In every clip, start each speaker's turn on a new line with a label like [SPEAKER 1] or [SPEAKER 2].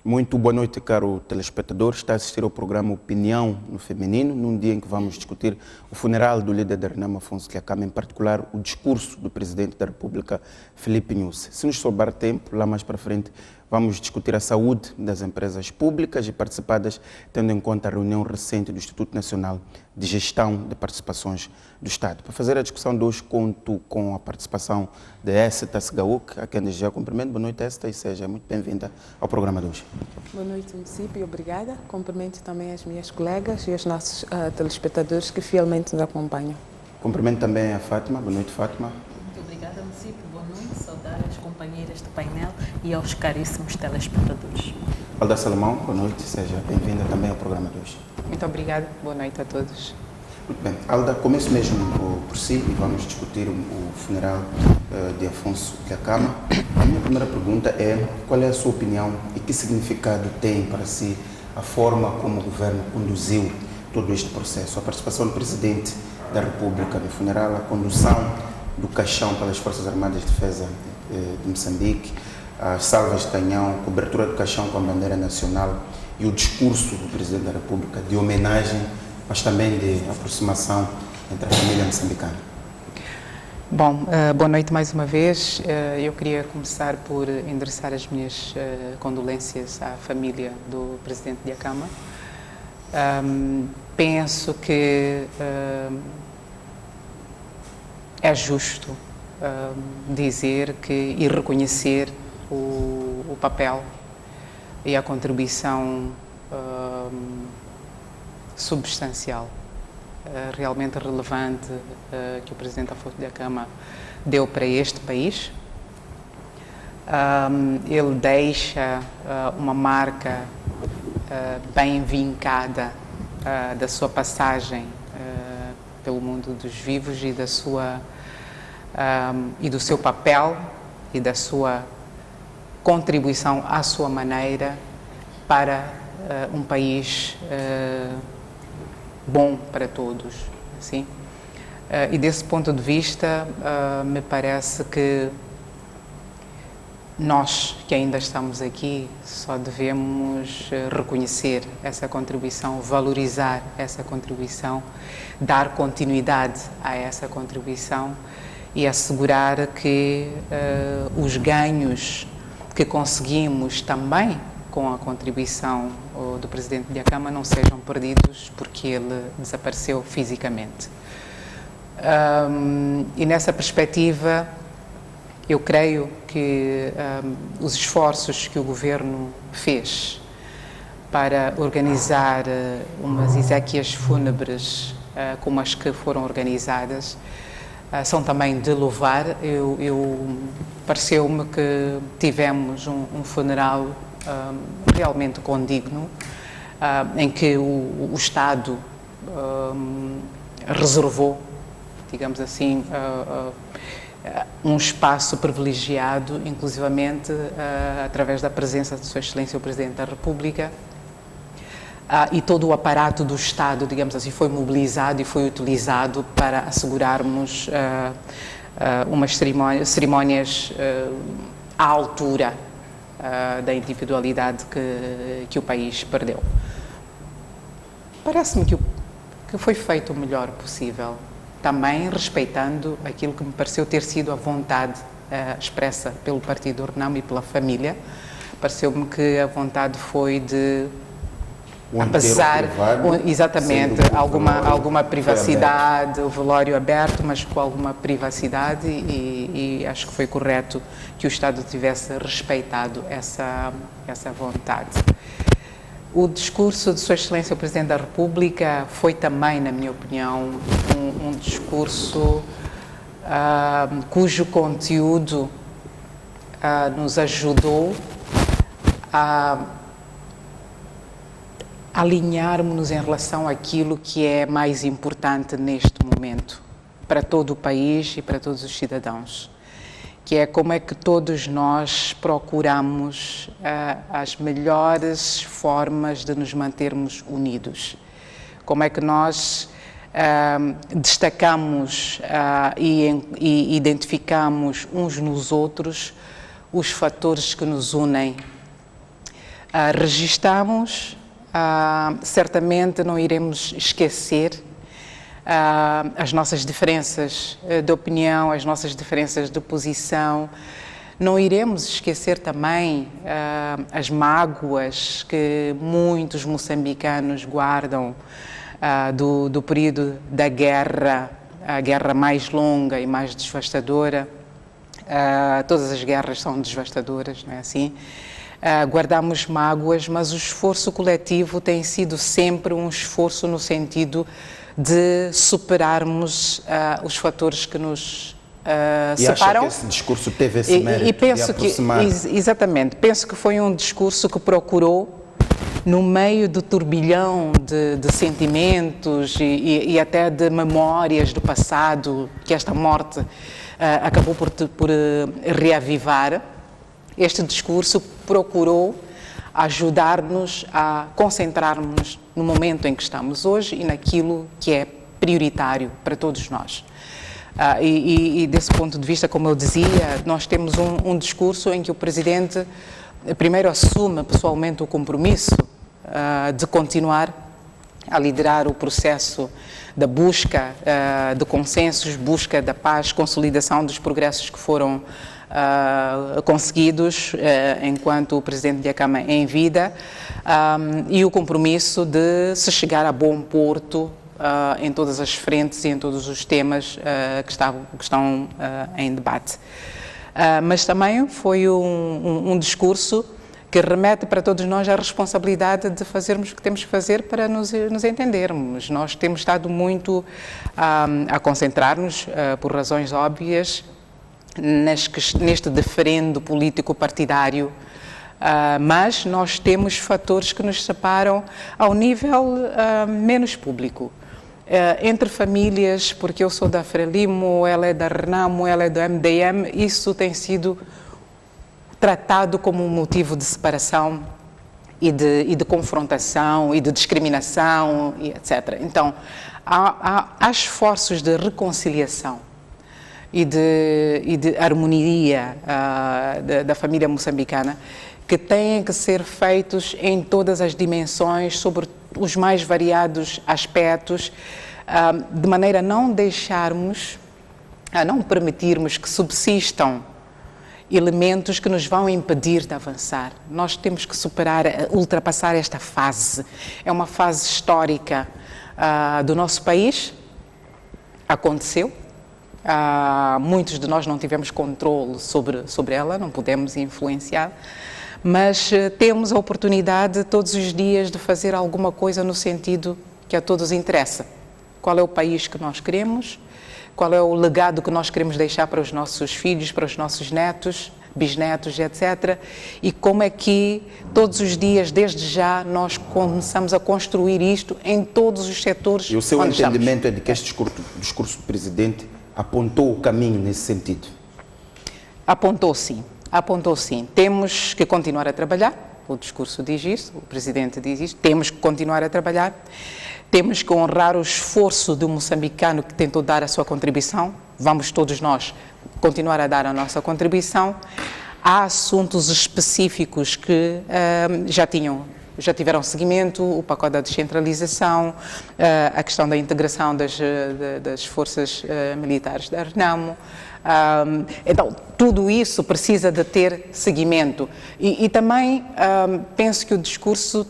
[SPEAKER 1] Muito boa noite, caro telespectador. Está a assistir ao programa Opinião no Feminino, num dia em que vamos discutir o funeral do líder da Renamo Afonso Dhlakama, em particular o discurso do Presidente da República, Filipe Nyusi. Se nos sobrar tempo, lá mais para frente, vamos discutir a saúde das empresas públicas e participadas, tendo em conta a reunião recente do Instituto Nacional de Gestão de Participações do Estado. Para fazer a discussão de hoje, conto com a participação de Éssita Segauk, a quem desde já cumprimento. Boa noite, Éssita, e seja muito bem-vinda ao programa de hoje.
[SPEAKER 2] Boa noite, município, obrigada. Cumprimento também as minhas colegas e os nossos telespectadores que fielmente nos acompanham.
[SPEAKER 1] Cumprimento também a Fátima. Boa noite, Fátima.
[SPEAKER 3] Muito obrigada, município. Boa noite. Saudar as companheiras do painel e aos caríssimos telespectadores.
[SPEAKER 1] Alda Salomão, boa noite. Seja bem-vinda também ao programa de hoje.
[SPEAKER 2] Muito obrigada. Boa noite a todos.
[SPEAKER 1] Muito bem. Alda, começo mesmo por si e vamos discutir o funeral de Afonso Dhlakama. A minha primeira pergunta é qual é a sua opinião e que significado tem para si a forma como o governo conduziu todo este processo, a participação do Presidente da República no funeral, a condução do caixão pelas Forças Armadas de Defesa de Moçambique, as salvas de canhão, cobertura do caixão com a bandeira nacional e o discurso do Presidente da República de homenagem, mas também de aproximação entre a família moçambicana.
[SPEAKER 2] Bom, boa noite mais uma vez. Eu queria começar por endereçar as minhas condolências à família do Presidente Dhlakama. Penso que é justo dizer e reconhecer o papel e a contribuição substancial, realmente relevante que o Presidente Afonso Dhlakama deu para este país. Ele deixa uma marca bem vincada da sua passagem pelo mundo dos vivos e e do seu papel e da sua contribuição à sua maneira para um país bom para todos, assim. E desse ponto de vista, me parece que nós que ainda estamos aqui só devemos reconhecer essa contribuição, valorizar essa contribuição, dar continuidade a essa contribuição e assegurar que os ganhos que conseguimos também com a contribuição do Presidente Dhlakama não sejam perdidos porque ele desapareceu fisicamente. E nessa perspectiva, eu creio que os esforços que o Governo fez para organizar umas exéquias fúnebres como as que foram organizadas são também de louvar. Pareceu-me que tivemos um funeral realmente condigno, em que o Estado reservou, digamos assim, um espaço privilegiado, inclusivamente através da presença de Sua Excelência o Presidente da República, e todo o aparato do Estado, digamos assim, foi mobilizado e foi utilizado para assegurarmos umas cerimónias à altura da individualidade que o país perdeu. Parece-me que foi feito o melhor possível, também respeitando aquilo que me pareceu ter sido a vontade expressa pelo Partido Renamo e pela família. Pareceu-me que a vontade foi de, apesar, exatamente, alguma privacidade, o velório aberto, mas com alguma privacidade, e acho que foi correto que o Estado tivesse respeitado essa vontade. O discurso de Sua Excelência o Presidente da República foi também, na minha opinião, um discurso cujo conteúdo nos ajudou a alinharmos-nos em relação àquilo que é mais importante neste momento para todo o país e para todos os cidadãos, que é como é que todos nós procuramos as melhores formas de nos mantermos unidos, como é que nós destacamos e identificamos uns nos outros os fatores que nos unem Registamos, certamente não iremos esquecer as nossas diferenças de opinião, as nossas diferenças de posição. Não iremos esquecer também as mágoas que muitos moçambicanos guardam do período da guerra, a guerra mais longa e mais devastadora. Todas as guerras são devastadoras, não é assim? Guardamos mágoas, mas o esforço coletivo tem sido sempre um esforço no sentido de superarmos os fatores que nos separam.
[SPEAKER 1] E acha que esse discurso teve esse mérito
[SPEAKER 2] penso
[SPEAKER 1] de aproximar?
[SPEAKER 2] Exatamente. Penso que foi um discurso que procurou, no meio do turbilhão de sentimentos e até de memórias do passado que esta morte acabou por reavivar, este discurso procurou ajudar-nos a concentrarmos no momento em que estamos hoje e naquilo que é prioritário para todos nós. E desse ponto de vista, como eu dizia, nós temos um discurso em que o Presidente primeiro assume pessoalmente o compromisso de continuar a liderar o processo da busca de consensos, busca da paz, consolidação dos progressos que foram conseguidos enquanto o Presidente Dhlakama é em vida, e o compromisso de se chegar a bom porto em todas as frentes e em todos os temas que estão em debate. Mas também foi um discurso que remete para todos nós a responsabilidade de fazermos o que temos que fazer para nos entendermos. Nós temos estado muito a concentrar-nos, por razões óbvias, neste diferendo político partidário, mas nós temos fatores que nos separam ao nível menos público. Entre famílias, porque eu sou da Frelimo, ela é da Renamo, ela é do MDM, isso tem sido tratado como um motivo de separação e de confrontação e de discriminação, e etc. Então, há esforços de reconciliação e de harmonia da família moçambicana que têm que ser feitos em todas as dimensões, sobre os mais variados aspectos, de maneira a não deixarmos, a não permitirmos que subsistam elementos que nos vão impedir de avançar. Nós temos que ultrapassar esta fase. É uma fase histórica do nosso país. Aconteceu. Muitos de nós não tivemos controle sobre ela, não pudemos influenciar, mas temos a oportunidade todos os dias de fazer alguma coisa no sentido que a todos interessa. Qual é o país que nós queremos? Qual é o legado que nós queremos deixar para os nossos filhos, para os nossos netos, bisnetos, etc. E como é que todos os dias, desde já, nós começamos a construir isto em todos os setores.
[SPEAKER 1] E o seu entendimento é de que este discurso do Presidente apontou o caminho nesse sentido?
[SPEAKER 2] Apontou sim. Temos que continuar a trabalhar, o discurso diz isso, o Presidente diz isso, temos que continuar a trabalhar, temos que honrar o esforço do moçambicano que tentou dar a sua contribuição, vamos todos nós continuar a dar a nossa contribuição. Há assuntos específicos que já tiveram seguimento, o pacote da descentralização, a questão da integração das forças militares da Renamo. Então, tudo isso precisa de ter seguimento. E também penso que o discurso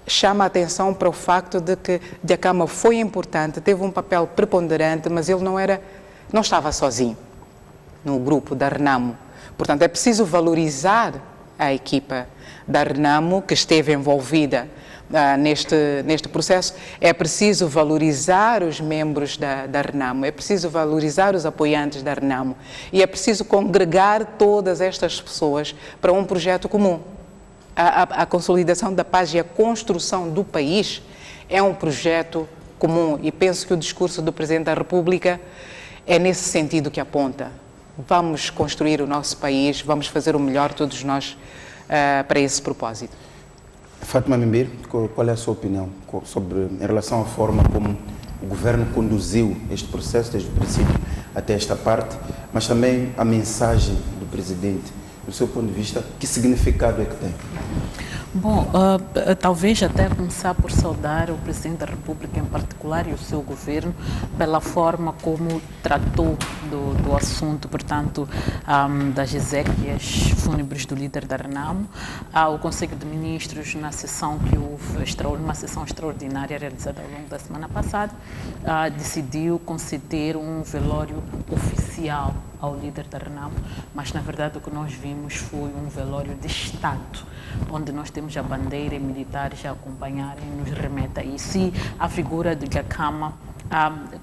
[SPEAKER 2] chama a atenção para o facto de que Dhlakama foi importante, teve um papel preponderante, mas ele não estava sozinho no grupo da Renamo. Portanto, é preciso valorizar a equipa da Renamo que esteve envolvida neste processo. É preciso valorizar os membros da Renamo, é preciso valorizar os apoiantes da Renamo e é preciso congregar todas estas pessoas para um projeto comum. A consolidação da paz e a construção do país é um projeto comum e penso que o discurso do Presidente da República é nesse sentido que aponta. Vamos construir o nosso país, vamos fazer o melhor todos nós para esse propósito.
[SPEAKER 1] Fátima Mimbir, qual é a sua opinião em relação à forma como o governo conduziu este processo desde o princípio até esta parte, mas também a mensagem do Presidente do seu ponto de vista, que significado é que tem?
[SPEAKER 3] Bom, talvez até começar por saudar o Presidente da República em particular e o seu governo pela forma como tratou do assunto, portanto, das exéquias fúnebres do líder da Renamo. O Conselho de Ministros, na sessão que houve, uma sessão extraordinária realizada ao longo da semana passada, decidiu conceder um velório oficial ao líder da Renamo, mas na verdade o que nós vimos foi um velório de Estado, onde nós temos a bandeira e militares a acompanharem, nos remete a isso. E a figura de Gakama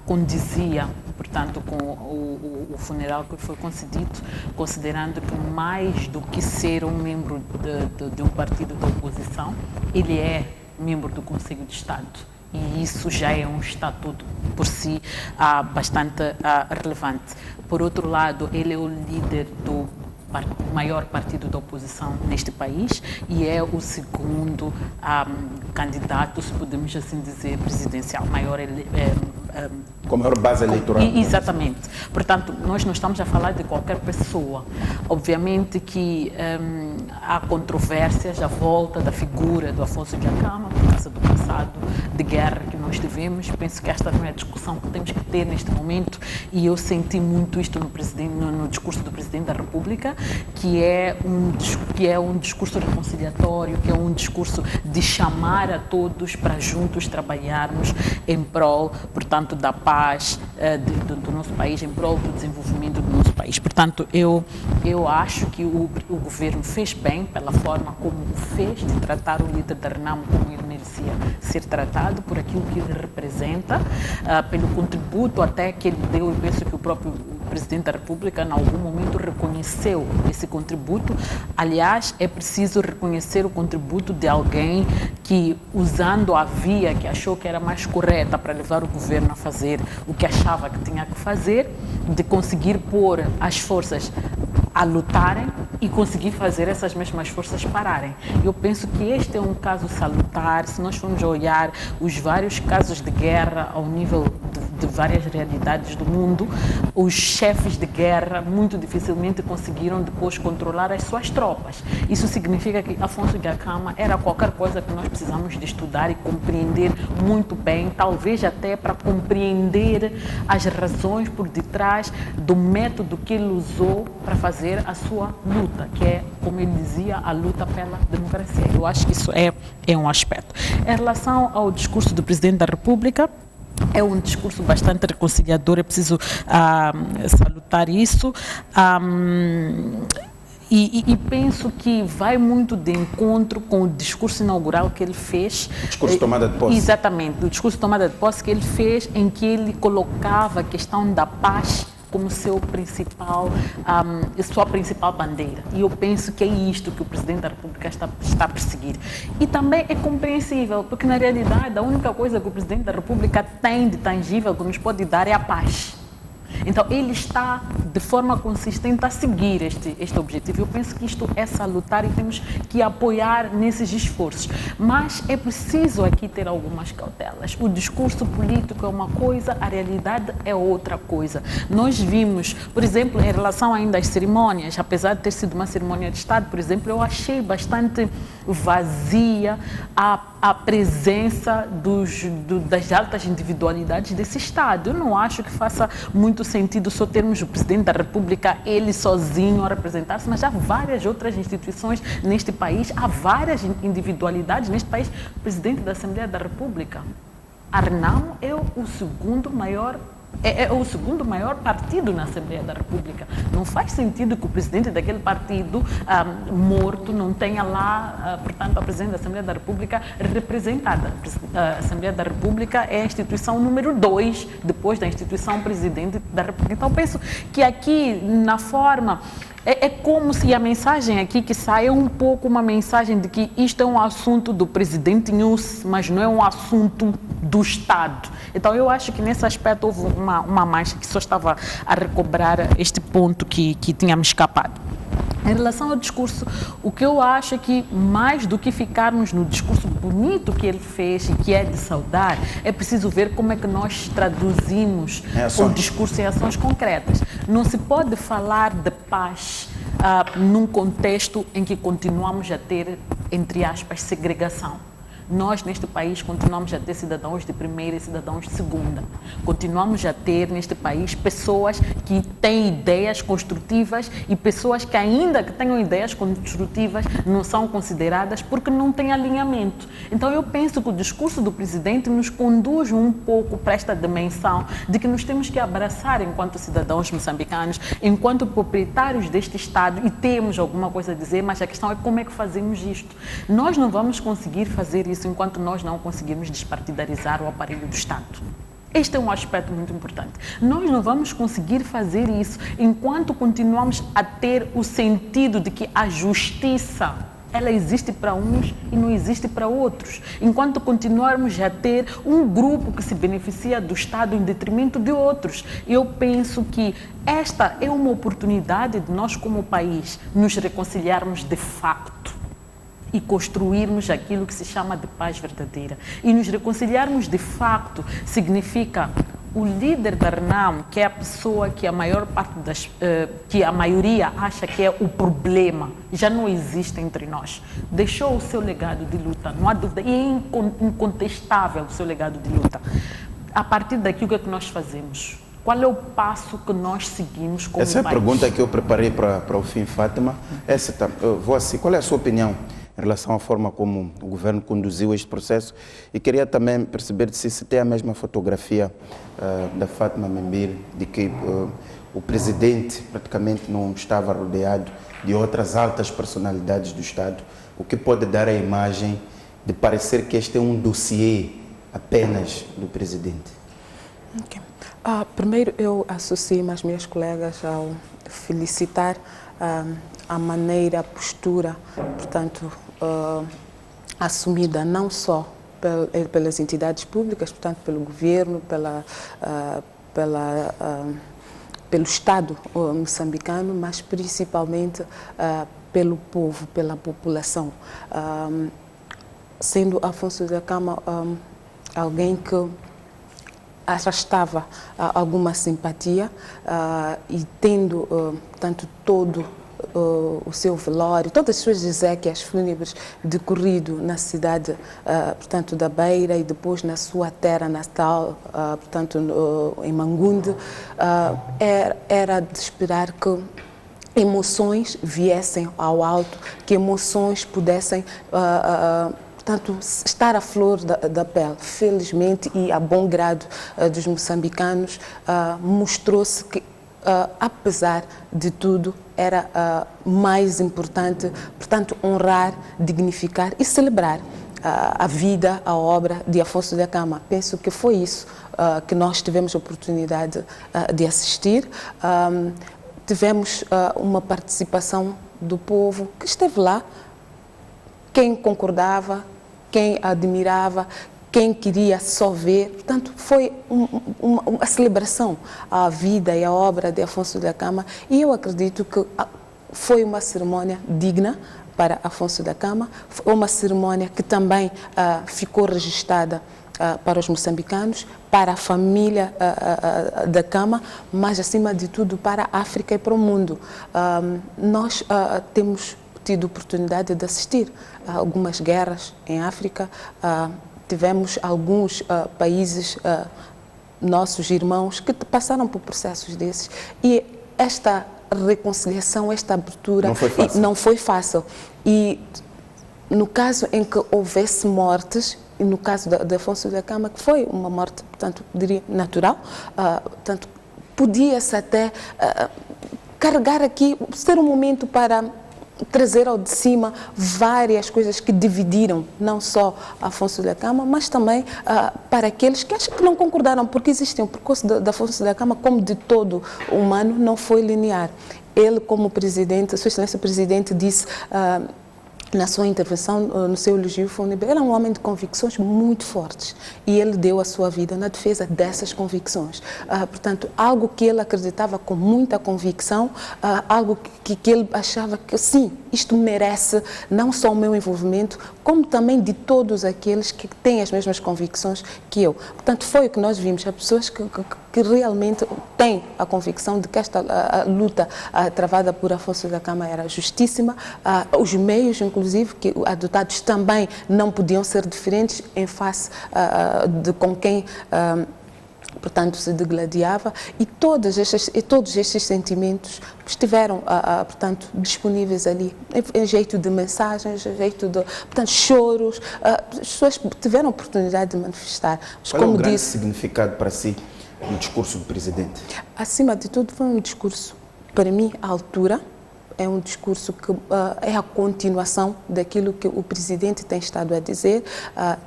[SPEAKER 3] condizia, portanto, com o funeral que foi concedido, considerando que mais do que ser um membro de um partido da oposição, ele é membro do Conselho de Estado. E isso já é um estatuto por si bastante relevante. Por outro lado, ele é o líder do maior partido da oposição neste país e é o segundo candidato, se podemos assim dizer, presidencial,
[SPEAKER 1] com a maior base eleitoral.
[SPEAKER 3] Exatamente. Portanto, nós não estamos a falar de qualquer pessoa. Obviamente que há controvérsias à volta da figura do Afonso Dhlakama, por causa do passado de guerra que nós tivemos. Penso que esta não é a discussão que temos que ter neste momento e eu senti muito isto no discurso do Presidente da República, que é um discurso reconciliatório, que é um discurso de chamar a todos para juntos trabalharmos em prol, portanto, da paz do nosso país, em prol do desenvolvimento do nosso país. Portanto, eu acho que o governo fez bem pela forma como o fez, de tratar o líder da Renamo como ele merecia ser tratado, por aquilo que ele representa, pelo contributo até que ele deu. Eu penso que o próprio Presidente da República, em algum momento, reconheceu esse contributo. Aliás, é preciso reconhecer o contributo de alguém que, usando a via que achou que era mais correta para levar o governo a fazer o que achava que tinha que fazer, de conseguir pôr as forças a lutarem e conseguir fazer essas mesmas forças pararem. Eu penso que este é um caso salutar. Se nós formos olhar os vários casos de guerra ao nível de várias realidades do mundo, os chefes de guerra muito dificilmente conseguiram depois controlar as suas tropas. Isso significa que Afonso Dhlakama era qualquer coisa que nós precisamos de estudar e compreender muito bem, talvez até para compreender as razões por detrás do método que ele usou para fazer a sua luta, que é, como ele dizia, a luta pela democracia. Eu acho que isso é um aspecto. Em relação ao discurso do Presidente da República, é um discurso bastante reconciliador, é preciso salutar isso. E penso que vai muito de encontro com o discurso inaugural que ele fez.
[SPEAKER 1] O discurso de tomada de posse.
[SPEAKER 3] Exatamente, o discurso de tomada de posse que ele fez, em que ele colocava a questão da paz como sua principal bandeira. E eu penso que é isto que o Presidente da República está a perseguir. E também é compreensível, porque na realidade a única coisa que o Presidente da República tem de tangível que nos pode dar é a paz. Então, ele está, de forma consistente, a seguir este objetivo. Eu penso que isto é salutar e temos que apoiar nesses esforços. Mas é preciso aqui ter algumas cautelas. O discurso político é uma coisa, a realidade é outra coisa. Nós vimos, por exemplo, em relação ainda às cerimônias, apesar de ter sido uma cerimônia de Estado, por exemplo, eu achei bastante vazia a presença das altas individualidades desse Estado. Eu não acho que faça muito sentido só termos o Presidente da República, ele sozinho a representar-se, mas há várias outras instituições neste país, há várias individualidades neste país. O Presidente da Assembleia da República, a Renamo, é o segundo maior partido na Assembleia da República. Não faz sentido que o presidente daquele partido morto não tenha lá, portanto, a presidente da Assembleia da República representada. A Assembleia da República é a instituição número 2, depois da instituição presidente da República. Então, penso que aqui, na forma... É como se a mensagem aqui que sai é um pouco uma mensagem de que isto é um assunto do presidente News, mas não é um assunto do Estado. Então, eu acho que nesse aspecto houve uma mancha que só estava a recobrar este ponto que tínhamos escapado. Em relação ao discurso, o que eu acho é que, mais do que ficarmos no discurso bonito que ele fez e que é de saudar, é preciso ver como é que nós traduzimos o discurso em ações concretas. Não se pode falar de paz num contexto em que continuamos a ter, entre aspas, segregação. Nós, neste país, continuamos a ter cidadãos de primeira e cidadãos de segunda. Continuamos a ter, neste país, pessoas que têm ideias construtivas e pessoas que, ainda que tenham ideias construtivas, não são consideradas porque não têm alinhamento. Então, eu penso que o discurso do presidente nos conduz um pouco para esta dimensão de que nos temos que abraçar enquanto cidadãos moçambicanos, enquanto proprietários deste Estado, e temos alguma coisa a dizer, mas a questão é como é que fazemos isto. Nós não vamos conseguir fazer isso enquanto nós não conseguirmos despartidarizar o aparelho do Estado. Este é um aspecto muito importante. Nós não vamos conseguir fazer isso enquanto continuamos a ter o sentido de que a justiça, ela existe para uns e não existe para outros. Enquanto continuarmos a ter um grupo que se beneficia do Estado em detrimento de outros. Eu penso que esta é uma oportunidade de nós, como país, nos reconciliarmos de facto e construirmos aquilo que se chama de paz verdadeira. E nos reconciliarmos de facto significa o líder da RENAM, que é a pessoa que a maior parte que a maioria acha que é o problema, já não existe entre nós. Deixou o seu legado de luta, não há dúvida, e é incontestável o seu legado de luta. A partir daqui, o que é que nós fazemos? Qual é o passo que nós seguimos como país?
[SPEAKER 1] Essa é a pergunta que eu preparei para o fim, Fátima. Eu vou assim, qual é a sua opinião em relação à forma como o governo conduziu este processo? E queria também perceber se tem a mesma fotografia da Fátima Membir, de que o presidente praticamente não estava rodeado de outras altas personalidades do Estado, o que pode dar a imagem de parecer que este é um dossiê apenas do presidente.
[SPEAKER 4] Okay. Primeiro, eu associo as minhas colegas ao felicitar a maneira, a postura, portanto, assumida não só pelas entidades públicas, portanto, pelo governo, pelo Estado moçambicano, mas principalmente pelo povo, pela população. Sendo Afonso Dhlakama alguém que arrastava alguma simpatia e tendo, portanto, todo o seu velório, todas as suas exéquias fúnebres decorrido na cidade, portanto, da Beira e depois na sua terra natal, portanto, em Mangundo, era de esperar que emoções viessem ao alto, que emoções pudessem portanto, estar à flor da pele. Felizmente, e a bom grado dos moçambicanos, mostrou-se que, apesar de tudo, era mais importante, portanto, honrar, dignificar e celebrar a vida, a obra de Afonso Dhlakama. Penso que foi isso que nós tivemos a oportunidade de assistir. Tivemos uma participação do povo que esteve lá, quem concordava, quem admirava, quem queria só ver. Portanto, foi uma celebração à vida e à obra de Afonso Dhlakama, e eu acredito que foi uma cerimónia digna para Afonso Dhlakama, foi uma cerimónia que também ficou registrada para os moçambicanos, para a família Dhlakama, mas, acima de tudo, para a África e para o mundo. Nós temos tido oportunidade de assistir a algumas guerras em África. Tivemos alguns países, nossos irmãos, que passaram por processos desses. E esta reconciliação, esta abertura não foi fácil. E no caso em que houvesse mortes, e no caso de Afonso Dhlakama, que foi uma morte, portanto, diria, natural, portanto, podia-se até carregar aqui, ser um momento para trazer ao de cima várias coisas que dividiram não só Afonso Dhlakama, mas também para aqueles que acham que não concordaram, porque existe um percurso de Afonso Dhlakama, como de todo humano, não foi linear. Ele, como presidente, Sua Excelência o Presidente, disse na sua intervenção, no seu elogio fúnebre, ele é um homem de convicções muito fortes e ele deu a sua vida na defesa dessas convicções. Portanto, algo que ele acreditava com muita convicção, algo que ele achava que, sim, isto merece não só o meu envolvimento, como também de todos aqueles que têm as mesmas convicções que eu. Portanto, foi o que nós vimos, as pessoas que que realmente tem a convicção de que esta a luta travada por Afonso Dhlakama era justíssima. Os meios, inclusive, que adotados também não podiam ser diferentes em face de com quem portanto, se degladiava, e todos estes sentimentos estiveram, portanto, disponíveis ali, em jeito de mensagens, em jeito de, portanto, choros. As pessoas tiveram oportunidade de manifestar. Mas,
[SPEAKER 1] qual é o grande
[SPEAKER 4] disse,
[SPEAKER 1] significado para si no discurso do Presidente?
[SPEAKER 4] Acima de tudo, foi um discurso, para mim, à altura. É um discurso que é a continuação daquilo que o Presidente tem estado a dizer,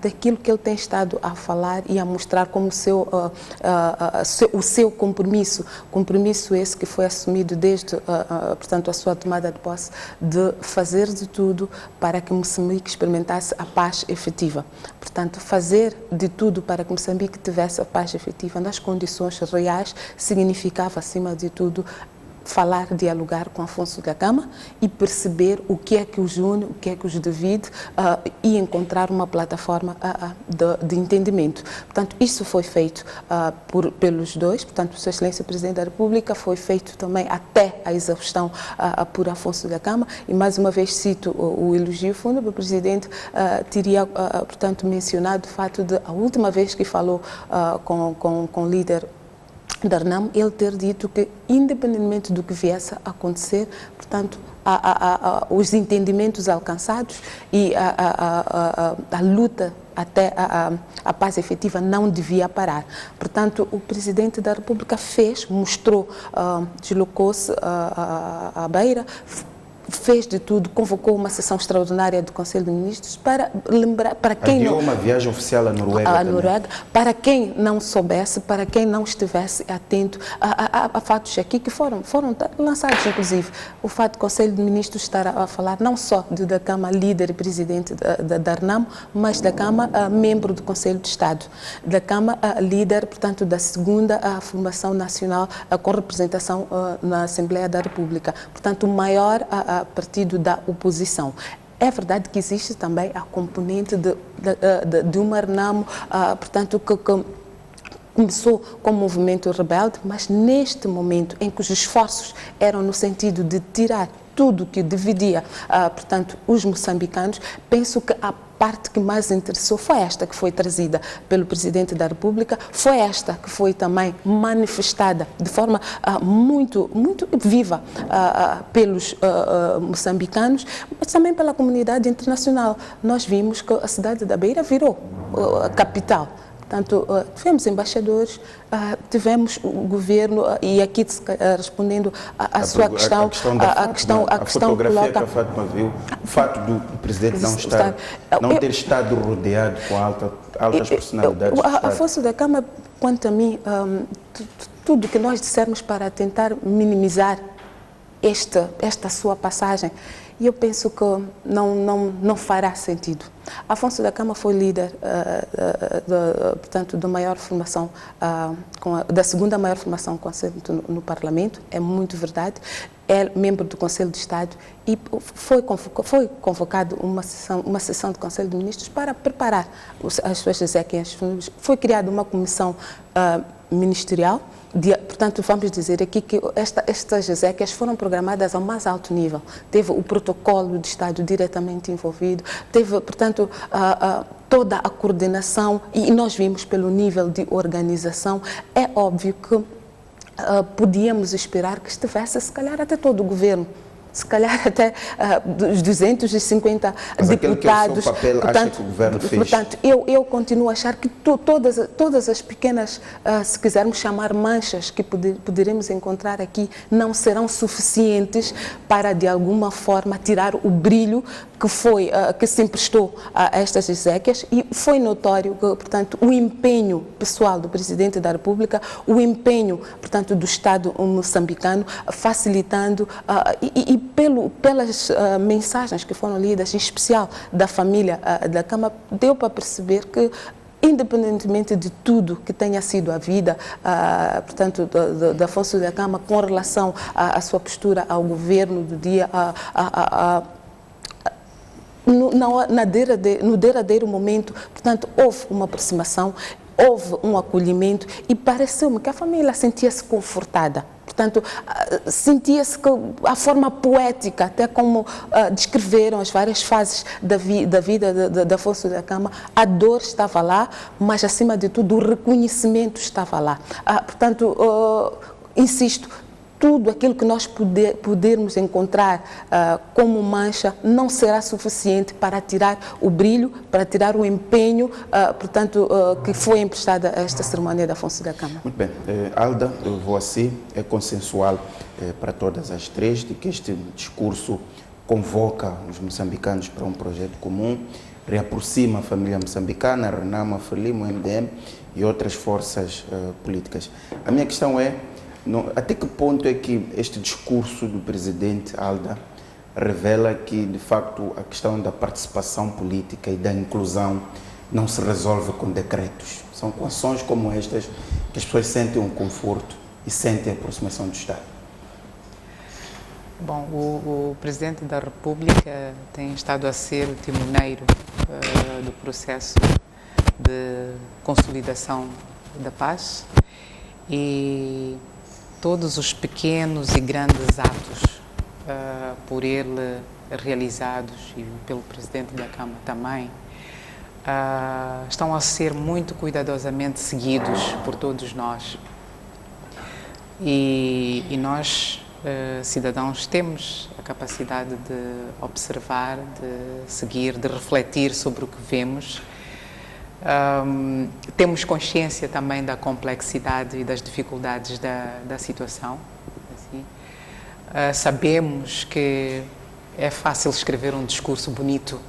[SPEAKER 4] daquilo que ele tem estado a falar e a mostrar como o seu compromisso esse que foi assumido desde, portanto, a sua tomada de posse, de fazer de tudo para que Moçambique experimentasse a paz efetiva. Portanto, fazer de tudo para que Moçambique tivesse a paz efetiva nas condições reais significava, acima de tudo, falar, dialogar com Afonso Dhlakama e perceber o que é que os une, o que é que os divide e encontrar uma plataforma de entendimento. Portanto, isso foi feito pelos dois, portanto, Sua Excelência Presidente da República, foi feito também até a exaustão por Afonso Dhlakama, e mais uma vez cito o elogio fúnebre. O Presidente teria, portanto, mencionado o fato de a última vez que falou com o líder da RNAM, ele ter dito que, independentemente do que viesse a acontecer, portanto, os entendimentos alcançados e a luta até a paz efetiva não devia parar. Portanto, o Presidente da República mostrou, deslocou-se à Beira, fez de tudo, convocou uma sessão extraordinária do Conselho de Ministros para lembrar, para quem
[SPEAKER 1] Adiou uma viagem oficial à Noruega,
[SPEAKER 4] para quem não soubesse, para quem não estivesse atento a fatos aqui que foram lançados, inclusive o fato do Conselho de Ministros estar a falar não só de Dhlakama, líder e presidente da RNAM, mas Dhlakama, membro do Conselho de Estado, Dhlakama, líder, portanto, da segunda formação nacional com representação na Assembleia da República, portanto, o maior partido da oposição. É verdade que existe também a componente de uma RNAM, portanto, que começou como movimento rebelde, mas neste momento em que os esforços eram no sentido de tirar tudo que dividia, portanto, os moçambicanos, penso que a parte que mais interessou foi esta que foi trazida pelo Presidente da República, foi esta que foi também manifestada de forma muito viva pelos moçambicanos, mas também pela comunidade internacional. Nós vimos que a cidade da Beira virou a capital. Portanto, tivemos embaixadores, tivemos o governo, e aqui respondendo à sua questão,
[SPEAKER 1] a fotografia que a Fátima viu, o fato do Presidente não ter estado rodeado com altas personalidades do Estado.
[SPEAKER 4] Afonso Dhlakama, quanto a mim, tudo que nós dissermos para tentar minimizar esta sua passagem, e eu penso que não fará sentido. Afonso Dhlakama foi líder, portanto, da maior formação, da segunda maior formação com assento no Parlamento, é muito verdade. É membro do Conselho de Estado e foi convocado uma sessão do Conselho de Ministros para preparar as suas exequias. Foi criada uma comissão ministerial. Portanto, vamos dizer aqui que estas exequias foram programadas ao mais alto nível. Teve o protocolo de Estado diretamente envolvido, teve, portanto, toda a coordenação, e nós vimos pelo nível de organização. É óbvio que podíamos esperar que estivesse, se calhar, até todo o governo, se calhar até dos 250
[SPEAKER 1] mas
[SPEAKER 4] deputados.
[SPEAKER 1] Que é o seu papel,
[SPEAKER 4] portanto,
[SPEAKER 1] acha que o governo fez?
[SPEAKER 4] Portanto, eu continuo a achar que todas as pequenas, se quisermos chamar manchas, que poderemos encontrar aqui, não serão suficientes para, de alguma forma, tirar o brilho que se emprestou a estas exéquias, e foi notório que, portanto, o empenho pessoal do Presidente da República, o empenho, portanto, do Estado moçambicano, facilitando e pelas mensagens que foram lidas, em especial da família Dhlakama, deu para perceber que, independentemente de tudo que tenha sido a vida, portanto, de Afonso Dhlakama, com relação à sua postura ao governo do dia, no derradeiro momento, portanto, houve uma aproximação, houve um acolhimento e pareceu-me que a família sentia-se confortada. Portanto, sentia-se que a forma poética, até como descreveram as várias fases da vida de Afonso da Gama, a dor estava lá, mas acima de tudo o reconhecimento estava lá. Portanto, insisto, tudo aquilo que nós pudermos encontrar como mancha não será suficiente para tirar o brilho, para tirar o empenho, portanto, que foi emprestado a esta cerimónia de Afonso da Gama.
[SPEAKER 1] Muito bem. Alda, eu vou assim, é consensual para todas as três de que este discurso convoca os moçambicanos para um projeto comum, reaproxima a família moçambicana, a Renamo, a Frelimo, o MDM e outras forças políticas. A minha questão é, até que ponto é que este discurso do presidente Alda revela que, de facto, a questão da participação política e da inclusão não se resolve com decretos? São com ações como estas que as pessoas sentem um conforto e sentem a aproximação do Estado.
[SPEAKER 2] Bom, o Presidente da República tem estado a ser o timoneiro do processo de consolidação da paz e todos os pequenos e grandes atos por ele realizados e pelo Presidente da Câmara também estão a ser muito cuidadosamente seguidos por todos nós. E nós, cidadãos, temos a capacidade de observar, de seguir, de refletir sobre o que vemos. Temos consciência também da complexidade e das dificuldades da situação. Assim. Sabemos que é fácil escrever um discurso bonito,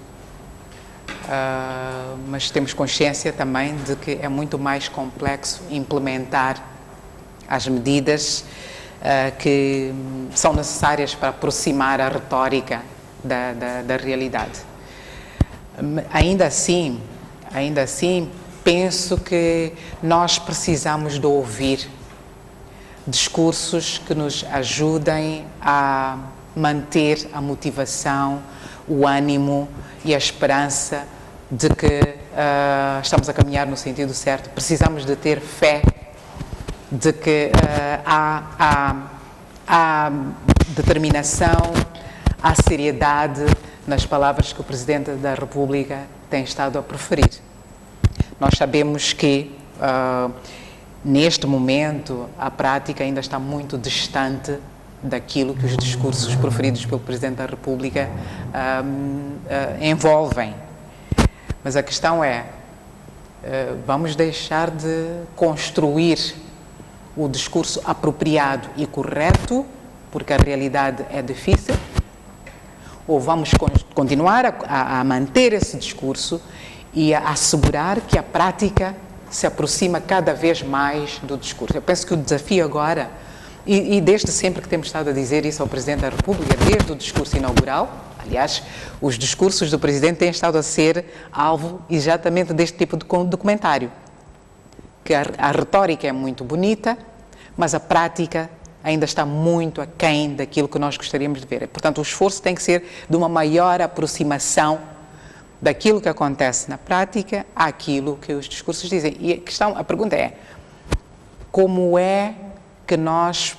[SPEAKER 2] mas temos consciência também de que é muito mais complexo implementar as medidas que são necessárias para aproximar a retórica da realidade. Ainda assim, penso que nós precisamos de ouvir discursos que nos ajudem a manter a motivação, o ânimo e a esperança de que estamos a caminhar no sentido certo. Precisamos de ter fé de que há determinação, há seriedade nas palavras que o Presidente da República tem estado a proferir. Nós sabemos que, neste momento, a prática ainda está muito distante daquilo que os discursos proferidos pelo Presidente da República envolvem. Mas a questão é, vamos deixar de construir o discurso apropriado e correto, porque a realidade é difícil, ou vamos continuar a manter esse discurso e a assegurar que a prática se aproxima cada vez mais do discurso. Eu penso que o desafio agora, e desde sempre que temos estado a dizer isso ao Presidente da República, desde o discurso inaugural, aliás, os discursos do Presidente têm estado a ser alvo exatamente deste tipo de documentário, que a retórica é muito bonita, mas a prática ainda está muito aquém daquilo que nós gostaríamos de ver. Portanto, o esforço tem que ser de uma maior aproximação daquilo que acontece na prática àquilo que os discursos dizem. E a pergunta é, como é que nós,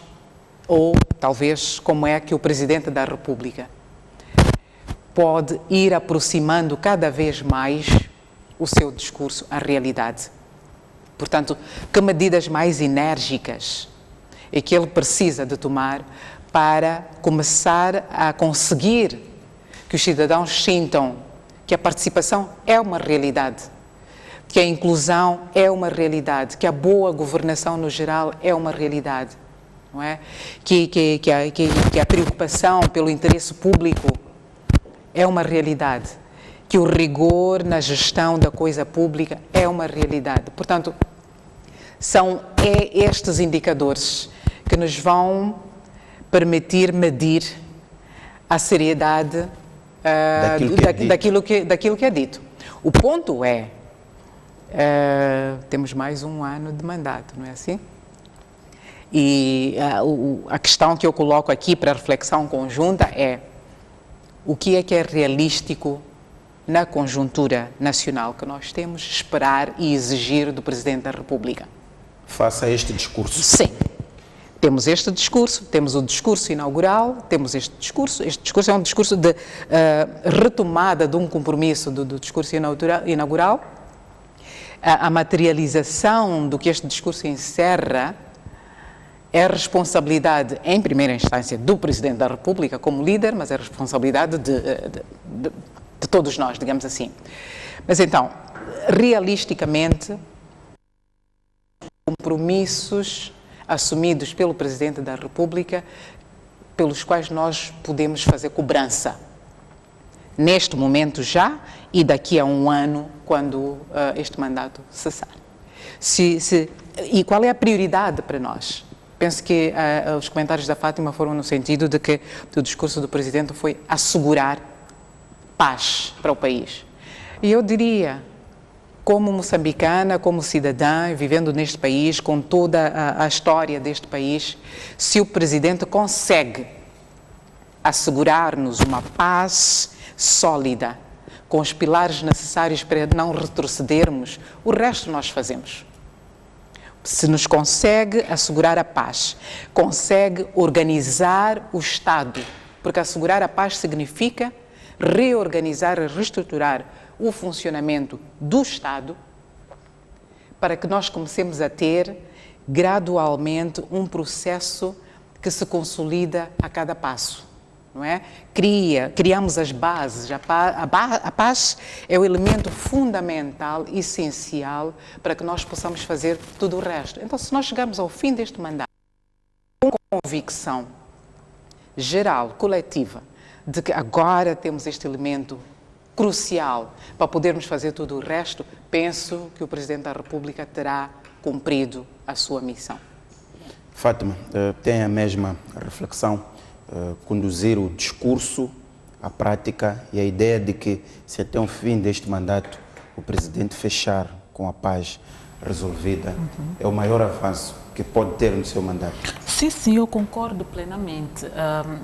[SPEAKER 2] ou talvez como é que o Presidente da República pode ir aproximando cada vez mais o seu discurso à realidade? Portanto, que medidas mais enérgicas é que ele precisa de tomar para começar a conseguir que os cidadãos sintam que a participação é uma realidade, que a inclusão é uma realidade, que a boa governação no geral é uma realidade, não é? Que a preocupação pelo interesse público é uma realidade, que o rigor na gestão da coisa pública é uma realidade. Portanto, são estes indicadores que nos vão permitir medir a seriedade daquilo que é dito. O ponto é, temos mais um ano de mandato, não é assim? E a questão que eu coloco aqui para reflexão conjunta é o que é realístico na conjuntura nacional que nós temos, esperar e exigir do Presidente da República.
[SPEAKER 1] Faça este discurso.
[SPEAKER 2] Sim. Temos este discurso, temos o discurso inaugural, temos este discurso é um discurso de retomada de um compromisso do discurso inaugural. A materialização do que este discurso encerra é responsabilidade, em primeira instância, do Presidente da República como líder, mas é responsabilidade de todos nós, digamos assim. Mas então, realisticamente, compromissos assumidos pelo Presidente da República, pelos quais nós podemos fazer cobrança. Neste momento já e daqui a um ano, quando este mandato cessar. E qual é a prioridade para nós? Penso que os comentários da Fátima foram no sentido de que o discurso do Presidente foi assegurar paz para o país. E eu diria, como moçambicana, como cidadã, vivendo neste país, com toda a história deste país, se o Presidente consegue assegurar-nos uma paz sólida, com os pilares necessários para não retrocedermos, o resto nós fazemos. Se nos consegue assegurar a paz, consegue organizar o Estado, porque assegurar a paz significa reorganizar e reestruturar o funcionamento do Estado para que nós comecemos a ter gradualmente um processo que se consolida a cada passo, não é? Criamos as bases, a paz é o elemento fundamental, essencial para que nós possamos fazer tudo o resto. Então, se nós chegarmos ao fim deste mandato com convicção geral, coletiva, de que agora temos este elemento crucial para podermos fazer tudo o resto, penso que o Presidente da República terá cumprido a sua missão.
[SPEAKER 1] Fátima, tem a mesma reflexão, conduzir o discurso à prática e a ideia de que se até o fim deste mandato o Presidente fechar com a paz resolvida é o maior avanço que pode ter no seu mandato.
[SPEAKER 3] Sim, eu concordo plenamente.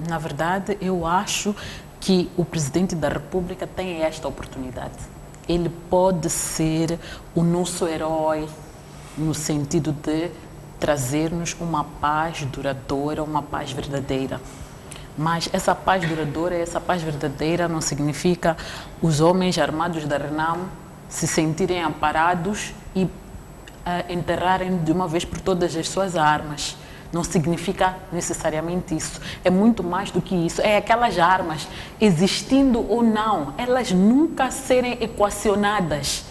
[SPEAKER 3] Na verdade, eu acho que o Presidente da República tem esta oportunidade. Ele pode ser o nosso herói no sentido de trazer-nos uma paz duradoura, uma paz verdadeira. Mas essa paz duradoura, essa paz verdadeira não significa os homens armados da RENAM se sentirem amparados e enterrarem de uma vez por todas as suas armas. Não significa necessariamente isso. É muito mais do que isso. É aquelas armas, existindo ou não, elas nunca serem equacionadas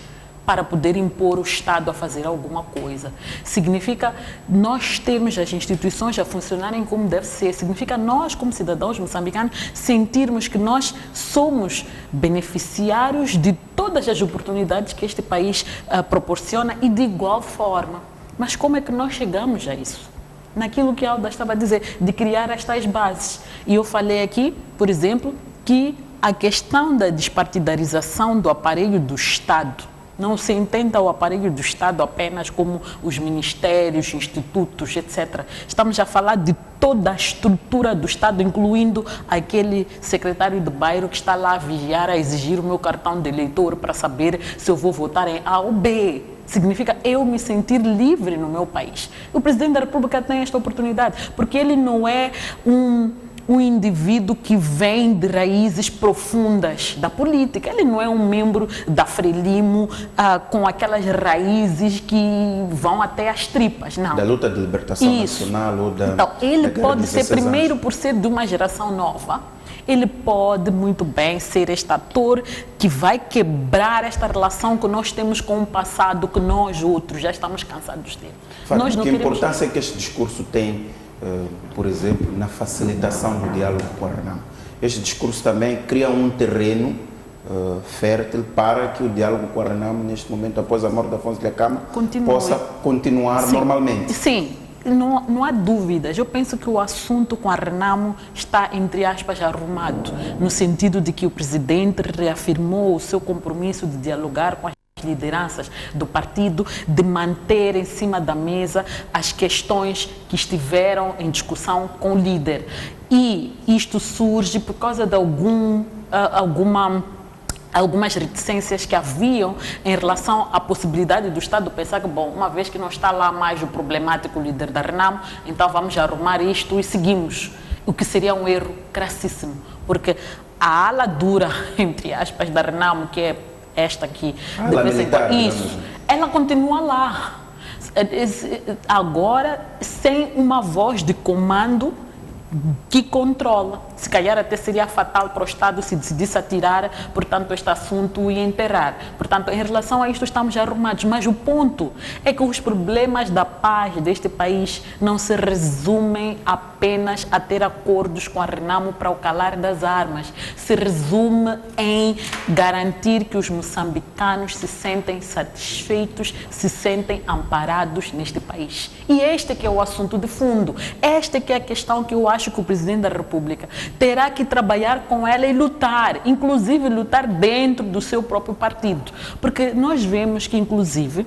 [SPEAKER 3] para poder impor o Estado a fazer alguma coisa. Significa nós termos as instituições a funcionarem como deve ser. Significa nós, como cidadãos moçambicanos, sentirmos que nós somos beneficiários de todas as oportunidades que este país proporciona e de igual forma. Mas como é que nós chegamos a isso? Naquilo que a Alda estava a dizer, de criar estas bases. E eu falei aqui, por exemplo, que a questão da despartidarização do aparelho do Estado, não se entenda o aparelho do Estado apenas como os ministérios, institutos, etc. Estamos a falar de toda a estrutura do Estado, incluindo aquele secretário de bairro que está lá a vigiar, a exigir o meu cartão de eleitor para saber se eu vou votar em A ou B. Significa eu me sentir livre no meu país. O Presidente da República tem esta oportunidade, porque ele não é um indivíduo que vem de raízes profundas da política. Ele não é um membro da Frelimo com aquelas raízes que vão até as tripas, não.
[SPEAKER 1] Da luta de libertação nacional ou da...
[SPEAKER 3] Então, ele
[SPEAKER 1] da
[SPEAKER 3] pode ser, primeiro,
[SPEAKER 1] anos.
[SPEAKER 3] por ser de uma geração nova, ele pode muito bem ser este ator que vai quebrar esta relação que nós temos com o passado, que nós outros já estamos cansados dele.
[SPEAKER 1] Nós não que importância é que este discurso tem, por exemplo, na facilitação do diálogo com a RENAM? Este discurso também cria um terreno fértil para que o diálogo com a RENAM, neste momento, após a morte de Afonso Dhlakama, possa continuar normalmente.
[SPEAKER 3] Sim. Não há dúvidas. Eu penso que o assunto com a RENAM está, entre aspas, arrumado, no sentido de que o Presidente reafirmou o seu compromisso de dialogar com as lideranças do partido, de manter em cima da mesa as questões que estiveram em discussão com o líder. E isto surge por causa de alguma algumas reticências que haviam em relação à possibilidade do Estado pensar que, bom, uma vez que não está lá mais o problemático líder da Renamo, então vamos arrumar isto e seguimos. O que seria um erro crassíssimo, porque a ala dura, entre aspas, da Renamo, que é esta aqui, de vez em quando, isso, ela continua lá. Agora, sem uma voz de comando que controla. Se calhar até seria fatal para o Estado se decidisse atirar, portanto, este assunto e enterrar. Portanto, em relação a isto estamos arrumados, mas o ponto é que os problemas da paz deste país não se resumem apenas a ter acordos com a Renamo para o calar das armas. Se resume em garantir que os moçambicanos se sentem satisfeitos, se sentem amparados neste país. E este que é o assunto de fundo. Esta que é a questão que eu acho que o Presidente da República terá que trabalhar com ela e lutar, inclusive lutar dentro do seu próprio partido. Porque nós vemos que, inclusive,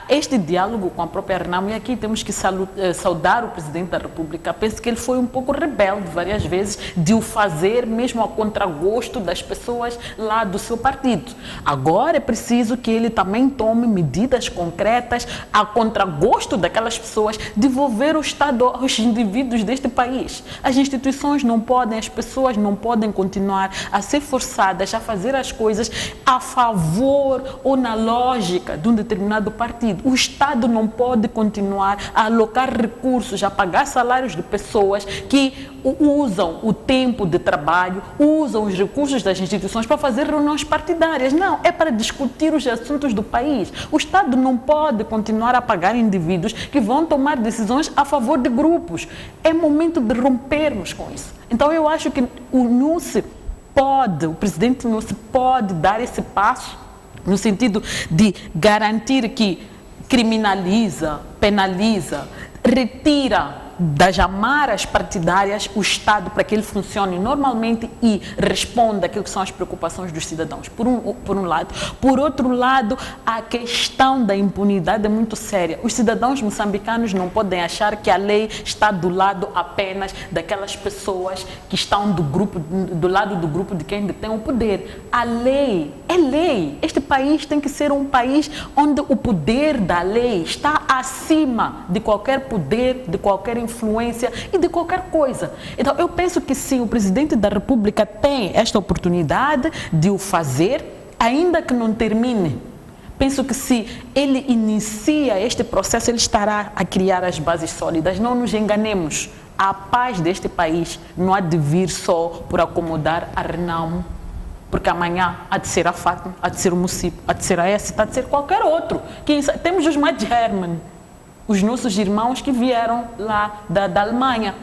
[SPEAKER 3] este diálogo com a própria Renamo, e aqui temos que saudar o Presidente da República, penso que ele foi um pouco rebelde várias vezes de o fazer mesmo a contragosto das pessoas lá do seu partido. Agora é preciso que ele também tome medidas concretas a contragosto daquelas pessoas, devolver o Estado aos indivíduos deste país. As instituições não podem, as pessoas não podem continuar a ser forçadas a fazer as coisas a favor ou na lógica de um determinado partido. O Estado não pode continuar a alocar recursos, a pagar salários de pessoas que usam o tempo de trabalho, usam os recursos das instituições para fazer reuniões partidárias. Não, é para discutir os assuntos do país. O Estado não pode continuar a pagar indivíduos que vão tomar decisões a favor de grupos. É momento de rompermos com isso. Então eu acho que o presidente Núñez pode dar esse passo no sentido de garantir que criminaliza, penaliza, retira das amarras partidárias o Estado para que ele funcione normalmente e responda àquilo que são as preocupações dos cidadãos, por um lado. Por outro lado, a questão da impunidade é muito séria. Os cidadãos moçambicanos não podem achar que a lei está do lado apenas daquelas pessoas que estão do lado do grupo de quem detém o poder. A lei é lei. Este país tem que ser um país onde o poder da lei está acima de qualquer poder, de qualquer influência e de qualquer coisa. Então, eu penso que sim, o Presidente da República tem esta oportunidade de o fazer, ainda que não termine. Penso que se ele inicia este processo, ele estará a criar as bases sólidas. Não nos enganemos. A paz deste país não há de vir só por acomodar a Renamo, porque amanhã há de ser a Fátima, há de ser o Mucip, há de ser a S, há de ser qualquer outro. Temos os Madjerman, os nossos irmãos que vieram lá da Alemanha,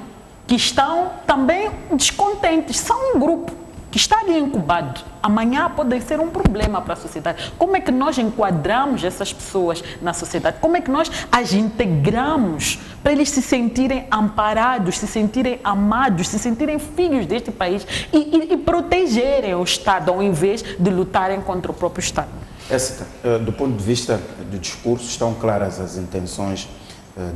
[SPEAKER 3] que estão também descontentes. São um grupo que está ali incubado. Amanhã podem ser um problema para a sociedade. Como é que nós enquadramos essas pessoas na sociedade? Como é que nós as integramos para eles se sentirem amparados, se sentirem amados, se sentirem filhos deste país e protegerem o Estado ao invés de lutarem contra o próprio Estado?
[SPEAKER 1] Do ponto de vista do discurso, estão claras as intenções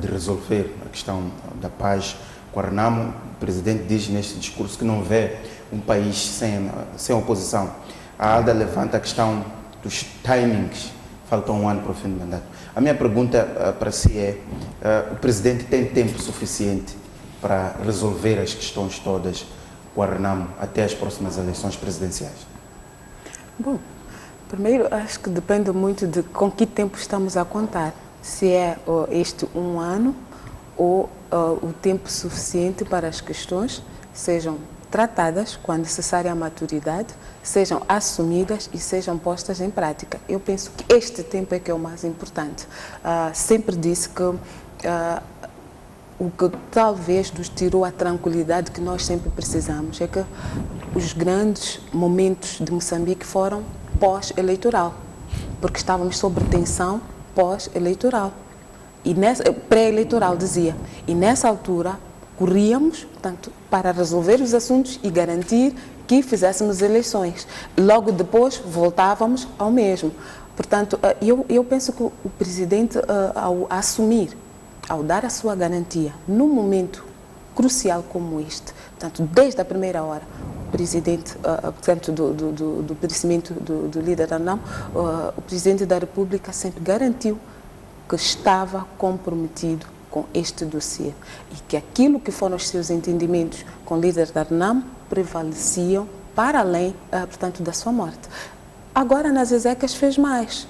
[SPEAKER 1] de resolver a questão da paz com a Renamo. O Presidente diz neste discurso que não vê um país sem oposição. A ALDA levanta a questão dos timings, falta um ano para o fim do mandato. A minha pergunta para si é, o Presidente tem tempo suficiente para resolver as questões todas com a Renamo até as próximas eleições presidenciais?
[SPEAKER 4] Bom, primeiro, acho que depende muito de com que tempo estamos a contar. Se é este um ano ou o tempo suficiente para as questões sejam tratadas com a necessária maturidade, sejam assumidas e sejam postas em prática. Eu penso que este tempo é que é o mais importante. Sempre disse que o que talvez nos tirou a tranquilidade que nós sempre precisamos é que os grandes momentos de Moçambique foram pós-eleitoral, porque estávamos sob tensão pós-eleitoral, e pré-eleitoral dizia, e nessa altura corríamos, portanto, para resolver os assuntos e garantir que fizéssemos eleições. Logo depois voltávamos ao mesmo. Portanto, eu penso que o Presidente, ao assumir, ao dar a sua garantia, num momento crucial como este, portanto, desde a primeira hora, presidente, portanto, do perecimento do líder ANAM, o presidente da República sempre garantiu que estava comprometido com este dossiê e que aquilo que foram os seus entendimentos com o líder da ANAM prevaleciam para além, portanto, da sua morte. Agora, nas exéquias, fez mais.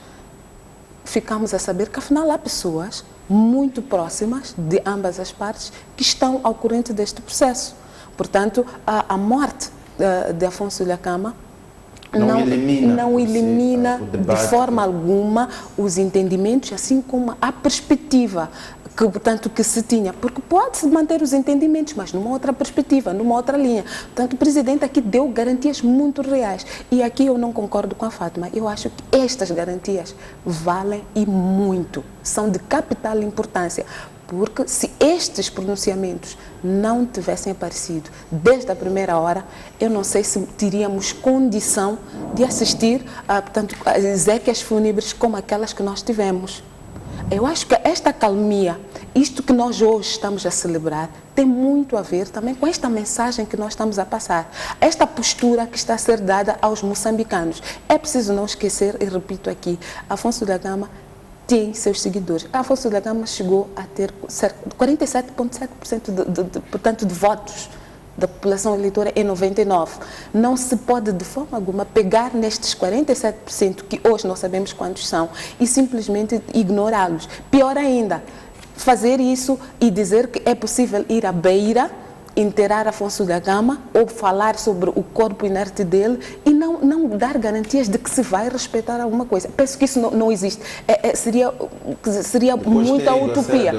[SPEAKER 4] Ficamos a saber que, afinal, há pessoas muito próximas de ambas as partes que estão ao corrente deste processo. Portanto, a morte de Afonso Dhlakama não elimina de forma alguma os entendimentos, assim como a perspectiva que se tinha, porque pode-se manter os entendimentos, mas numa outra perspectiva, numa outra linha. Portanto, o presidente aqui deu garantias muito reais. E aqui eu não concordo com a Fátima. Eu acho que estas garantias valem e muito, são de capital importância. Porque se estes pronunciamentos não tivessem aparecido desde a primeira hora, eu não sei se teríamos condição de assistir portanto, às exéquias fúnebres como aquelas que nós tivemos. Eu acho que esta calmia, isto que nós hoje estamos a celebrar, tem muito a ver também com esta mensagem que nós estamos a passar. Esta postura que está a ser dada aos moçambicanos. É preciso não esquecer, e repito aqui, Afonso Dhlakama tem seus seguidores. Afonso Dhlakama chegou a ter 47,7% portanto, de votos da população eleitora em 99. Não se pode de forma alguma pegar nestes 47%, que hoje não sabemos quantos são, e simplesmente ignorá-los. Pior ainda, fazer isso e dizer que é possível ir à Beira, enterrar Afonso Dhlakama ou falar sobre o corpo inerte dele e não dar garantias de que se vai respeitar alguma coisa. Penso que isso não existe. Seria muita utopia.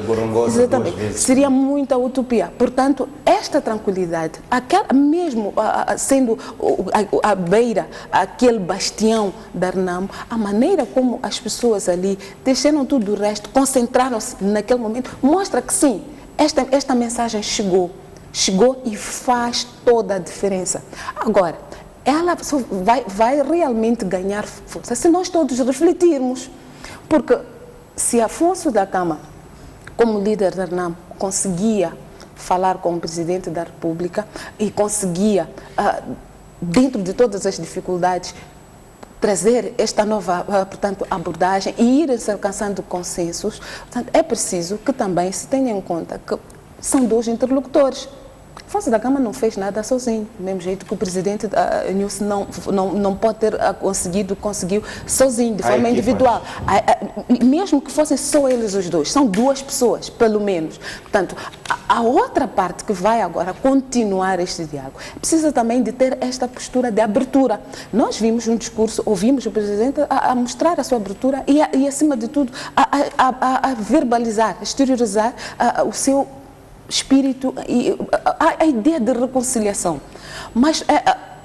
[SPEAKER 4] Exatamente. Seria muita utopia. Portanto, esta tranquilidade, mesmo sendo a Beira, aquele bastião da RNAM, a maneira como as pessoas ali deixaram tudo o resto, concentraram-se naquele momento, mostra que sim, esta mensagem chegou e faz toda a diferença. Agora, ela vai realmente ganhar força se nós todos refletirmos. Porque se Afonso Dhlakama, como líder da RNAM, conseguia falar com o Presidente da República e conseguia, dentro de todas as dificuldades, trazer esta nova, portanto, abordagem e ir se alcançando consensos, portanto, é preciso que também se tenha em conta que são dois interlocutores. Afonso Dhlakama não fez nada sozinho, do mesmo jeito que o presidente Nilson não pode ter conseguiu sozinho, de forma individual. Mesmo que fossem só eles os dois, são duas pessoas, pelo menos. Portanto, a outra parte que vai agora continuar este diálogo precisa também de ter esta postura de abertura. Nós vimos um discurso, ouvimos o presidente a mostrar a sua abertura e acima de tudo, a verbalizar, a exteriorizar o seu espírito e a ideia de reconciliação. Mas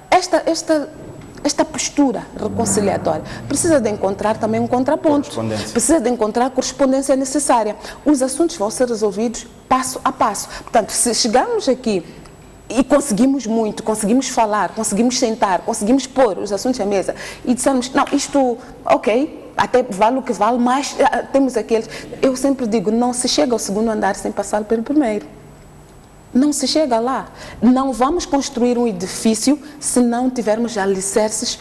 [SPEAKER 4] esta postura reconciliatória precisa de encontrar também um contraponto, precisa de encontrar a correspondência necessária. Os assuntos vão ser resolvidos passo a passo. Portanto, se chegarmos aqui e conseguimos muito, conseguimos falar, conseguimos sentar, conseguimos pôr os assuntos à mesa e dissermos, não, isto, ok, até vale o que vale, mas temos aqueles... Eu sempre digo, não se chega ao segundo andar sem passar pelo primeiro. Não se chega lá. Não vamos construir um edifício se não tivermos alicerces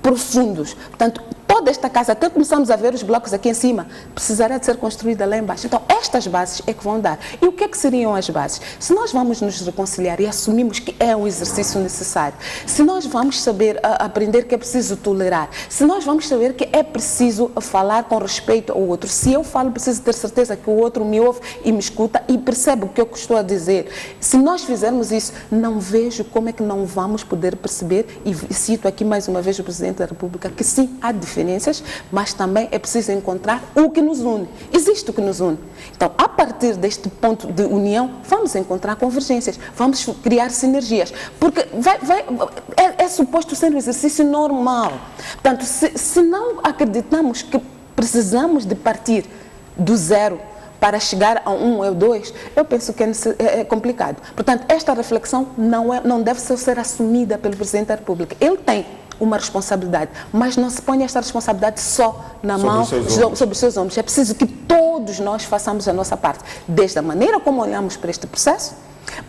[SPEAKER 4] profundos. Portanto, toda esta casa, até começamos a ver os blocos aqui em cima, precisará de ser construída lá embaixo. Então, estas bases é que vão dar. E o que é que seriam as bases? Se nós vamos nos reconciliar e assumimos que é um exercício necessário, se nós vamos saber aprender que é preciso tolerar, se nós vamos saber que é preciso falar com respeito ao outro, se eu falo, preciso ter certeza que o outro me ouve e me escuta e percebe o que eu estou a dizer. Se nós fizermos isso, não vejo como é que não vamos poder perceber, e cito aqui mais uma vez o Presidente da República, que sim, há diferenças, mas também é preciso encontrar o que nos une. Existe o que nos une. Então, a partir deste ponto de união, vamos encontrar convergências, vamos criar sinergias, porque é suposto ser um exercício normal. Portanto, se não acreditamos que precisamos de partir do zero para chegar a 1 ou 2, eu penso que é complicado. Portanto, esta reflexão não deve ser assumida pelo Presidente da República. Ele tem uma responsabilidade, mas não se põe esta responsabilidade só na mão, sobre os seus ombros. É preciso que todos nós façamos a nossa parte, desde a maneira como olhamos para este processo,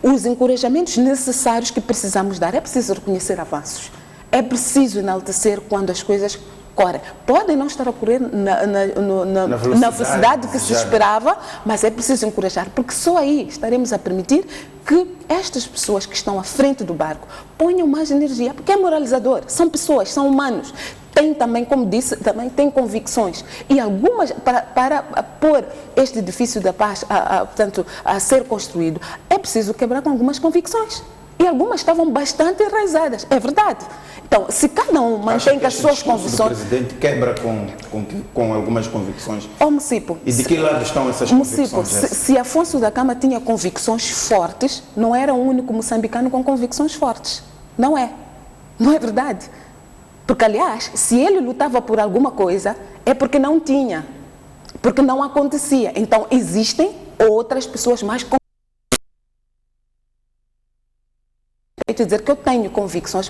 [SPEAKER 4] os encorajamentos necessários que precisamos dar. É preciso reconhecer avanços, é preciso enaltecer quando as coisas correm. Podem não estar a correr na velocidade que se esperava, mas é preciso encorajar, porque só aí estaremos a permitir que estas pessoas que estão à frente do barco ponham mais energia, porque é moralizador, são pessoas, são humanos, têm também, como disse, também têm convicções, e algumas, para pôr este edifício da paz portanto, a ser construído, é preciso quebrar com algumas convicções, e algumas estavam bastante enraizadas, é verdade. Então, se cada um mantém as suas convicções...
[SPEAKER 1] O presidente quebra com algumas convicções.
[SPEAKER 4] Mocipo,
[SPEAKER 1] e de que lado estão essas convicções?
[SPEAKER 4] Se Afonso da Gama tinha convicções fortes, não era o único moçambicano com convicções fortes. Não é. Não é verdade. Porque, aliás, se ele lutava por alguma coisa, é porque não tinha. Porque não acontecia. Então, existem outras pessoas mais dizer que eu tenho convicções.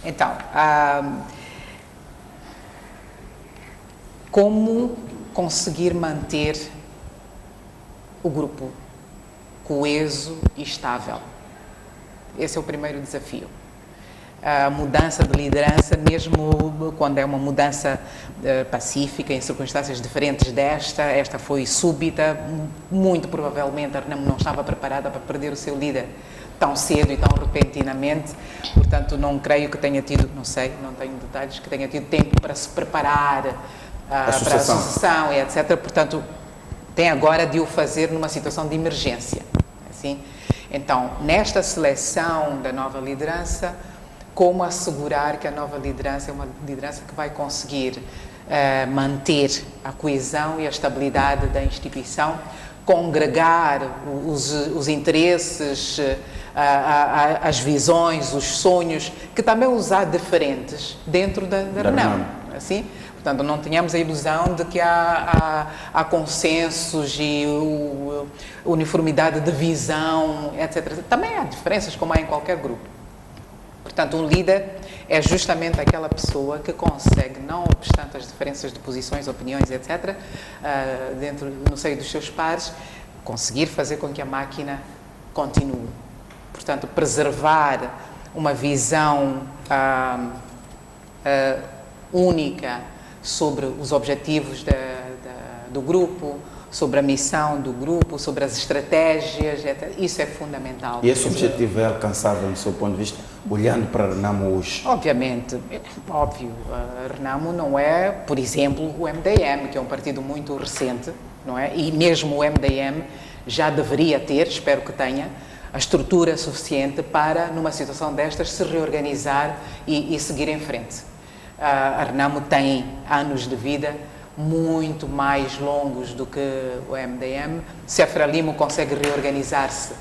[SPEAKER 2] Então, como conseguir manter o grupo coeso e estável? Esse é o primeiro desafio. A mudança de liderança, mesmo quando é uma mudança pacífica, em circunstâncias diferentes esta foi súbita, muito provavelmente a Renamo não estava preparada para perder o seu líder tão cedo e tão repentinamente, portanto não creio que tenha tido, não sei, não tenho detalhes, que tenha tido tempo para se preparar para a sucessão e etc. Portanto, tem agora de o fazer numa situação de emergência. Assim? Então, nesta seleção da nova liderança, como assegurar que a nova liderança é uma liderança que vai conseguir manter a coesão e a estabilidade da instituição, congregar os interesses, as visões, os sonhos, que também os há diferentes dentro da Renamo. Assim? Portanto, não tenhamos a ilusão de que há consensos e uniformidade de visão, etc. Também há diferenças, como há em qualquer grupo. Portanto, um líder é justamente aquela pessoa que consegue, não obstante as diferenças de posições, opiniões, etc., no seio dos seus pares, conseguir fazer com que a máquina continue. Portanto, preservar uma visão única sobre os objetivos do grupo, sobre a missão do grupo, sobre as estratégias, etc. Isso é fundamental.
[SPEAKER 1] E esse objetivo é alcançável, do seu ponto de vista, olhando para a Renamo hoje?
[SPEAKER 2] Obviamente, óbvio. A Renamo não é, por exemplo, o MDM, que é um partido muito recente, não é? E mesmo o MDM já deveria ter, espero que tenha, a estrutura suficiente para, numa situação destas, se reorganizar e seguir em frente. A Renamo tem anos de vida muito mais longos do que o MDM. Se a Frelimo consegue reorganizar-se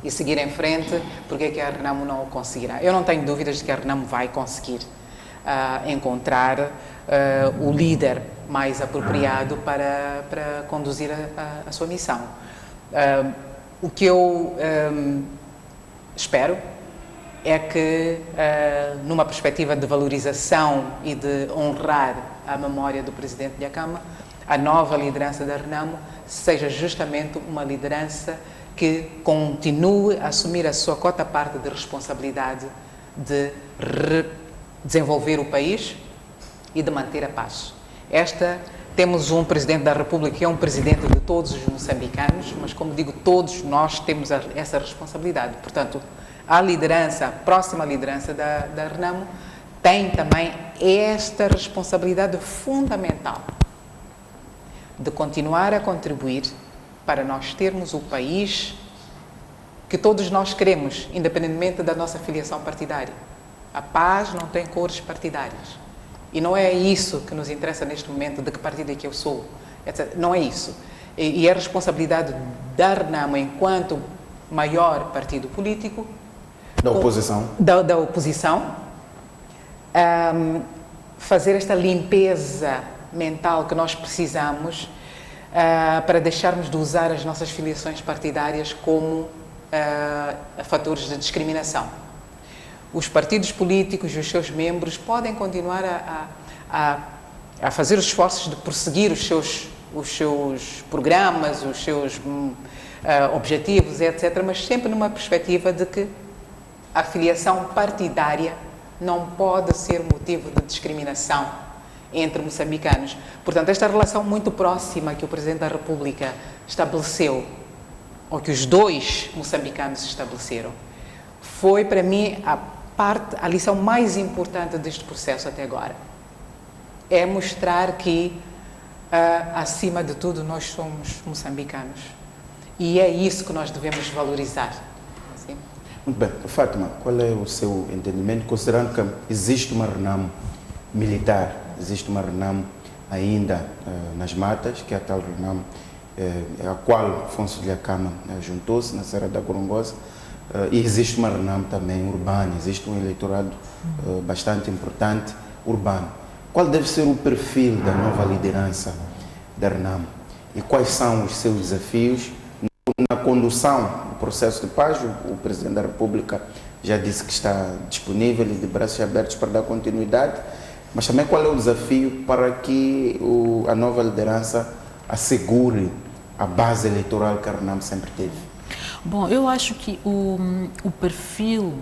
[SPEAKER 2] e seguir em frente, por que é que a Renamo não o conseguirá? Eu não tenho dúvidas de que a Renamo vai conseguir encontrar o líder mais apropriado para conduzir a sua missão. O que eu espero é que, numa perspectiva de valorização e de honrar a memória do Presidente Dhlakama, a nova liderança da Renamo seja justamente uma liderança que continue a assumir a sua cota-parte de responsabilidade de desenvolver o país e de manter a paz. Esta temos um Presidente da República que é um presidente de todos os moçambicanos, mas, como digo, todos nós temos essa responsabilidade. Portanto, a liderança, a próxima liderança da RENAMO, tem também esta responsabilidade fundamental de continuar a contribuir para nós termos o país que todos nós queremos, independentemente da nossa filiação partidária. A paz não tem cores partidárias. E não é isso que nos interessa neste momento, de que partido é que eu sou, etc. Não é isso. E é a responsabilidade da RENAMO, enquanto maior partido político,
[SPEAKER 1] Da oposição.
[SPEAKER 2] Da oposição, fazer esta limpeza mental que nós precisamos para deixarmos de usar as nossas filiações partidárias como fatores de discriminação. Os partidos políticos e os seus membros podem continuar a fazer os esforços de prosseguir os seus programas, os seus objetivos, etc., mas sempre numa perspectiva de que a filiação partidária não pode ser motivo de discriminação entre moçambicanos. Portanto, esta relação muito próxima que o Presidente da República estabeleceu, ou que os dois moçambicanos estabeleceram, foi para mim a lição mais importante deste processo até agora. É mostrar que, acima de tudo, nós somos moçambicanos. E é isso que nós devemos valorizar. Assim?
[SPEAKER 1] Muito bem. Fátima, qual é o seu entendimento, considerando que existe uma RENAMO militar, existe uma RENAMO ainda nas matas, que é a tal RENAMO a qual Afonso Dhlakama juntou-se na Serra da Gorongosa, e existe uma RENAMO também urbana, existe um eleitorado bastante importante urbano. Qual deve ser o perfil da nova liderança da RENAMO e quais são os seus desafios na condução do processo de paz? O Presidente da República já disse que está disponível e de braços abertos para dar continuidade, mas também qual é o desafio para que a nova liderança assegure a base eleitoral que a RENAMO sempre teve?
[SPEAKER 3] Bom, eu acho que o perfil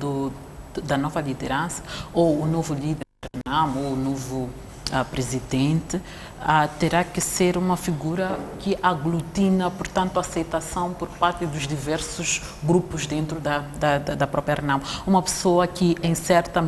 [SPEAKER 3] da nova liderança, ou o novo líder da RENAMO, ou o novo presidente, terá que ser uma figura que aglutina, portanto, aceitação por parte dos diversos grupos dentro da própria RENAMO. Uma pessoa que, em certa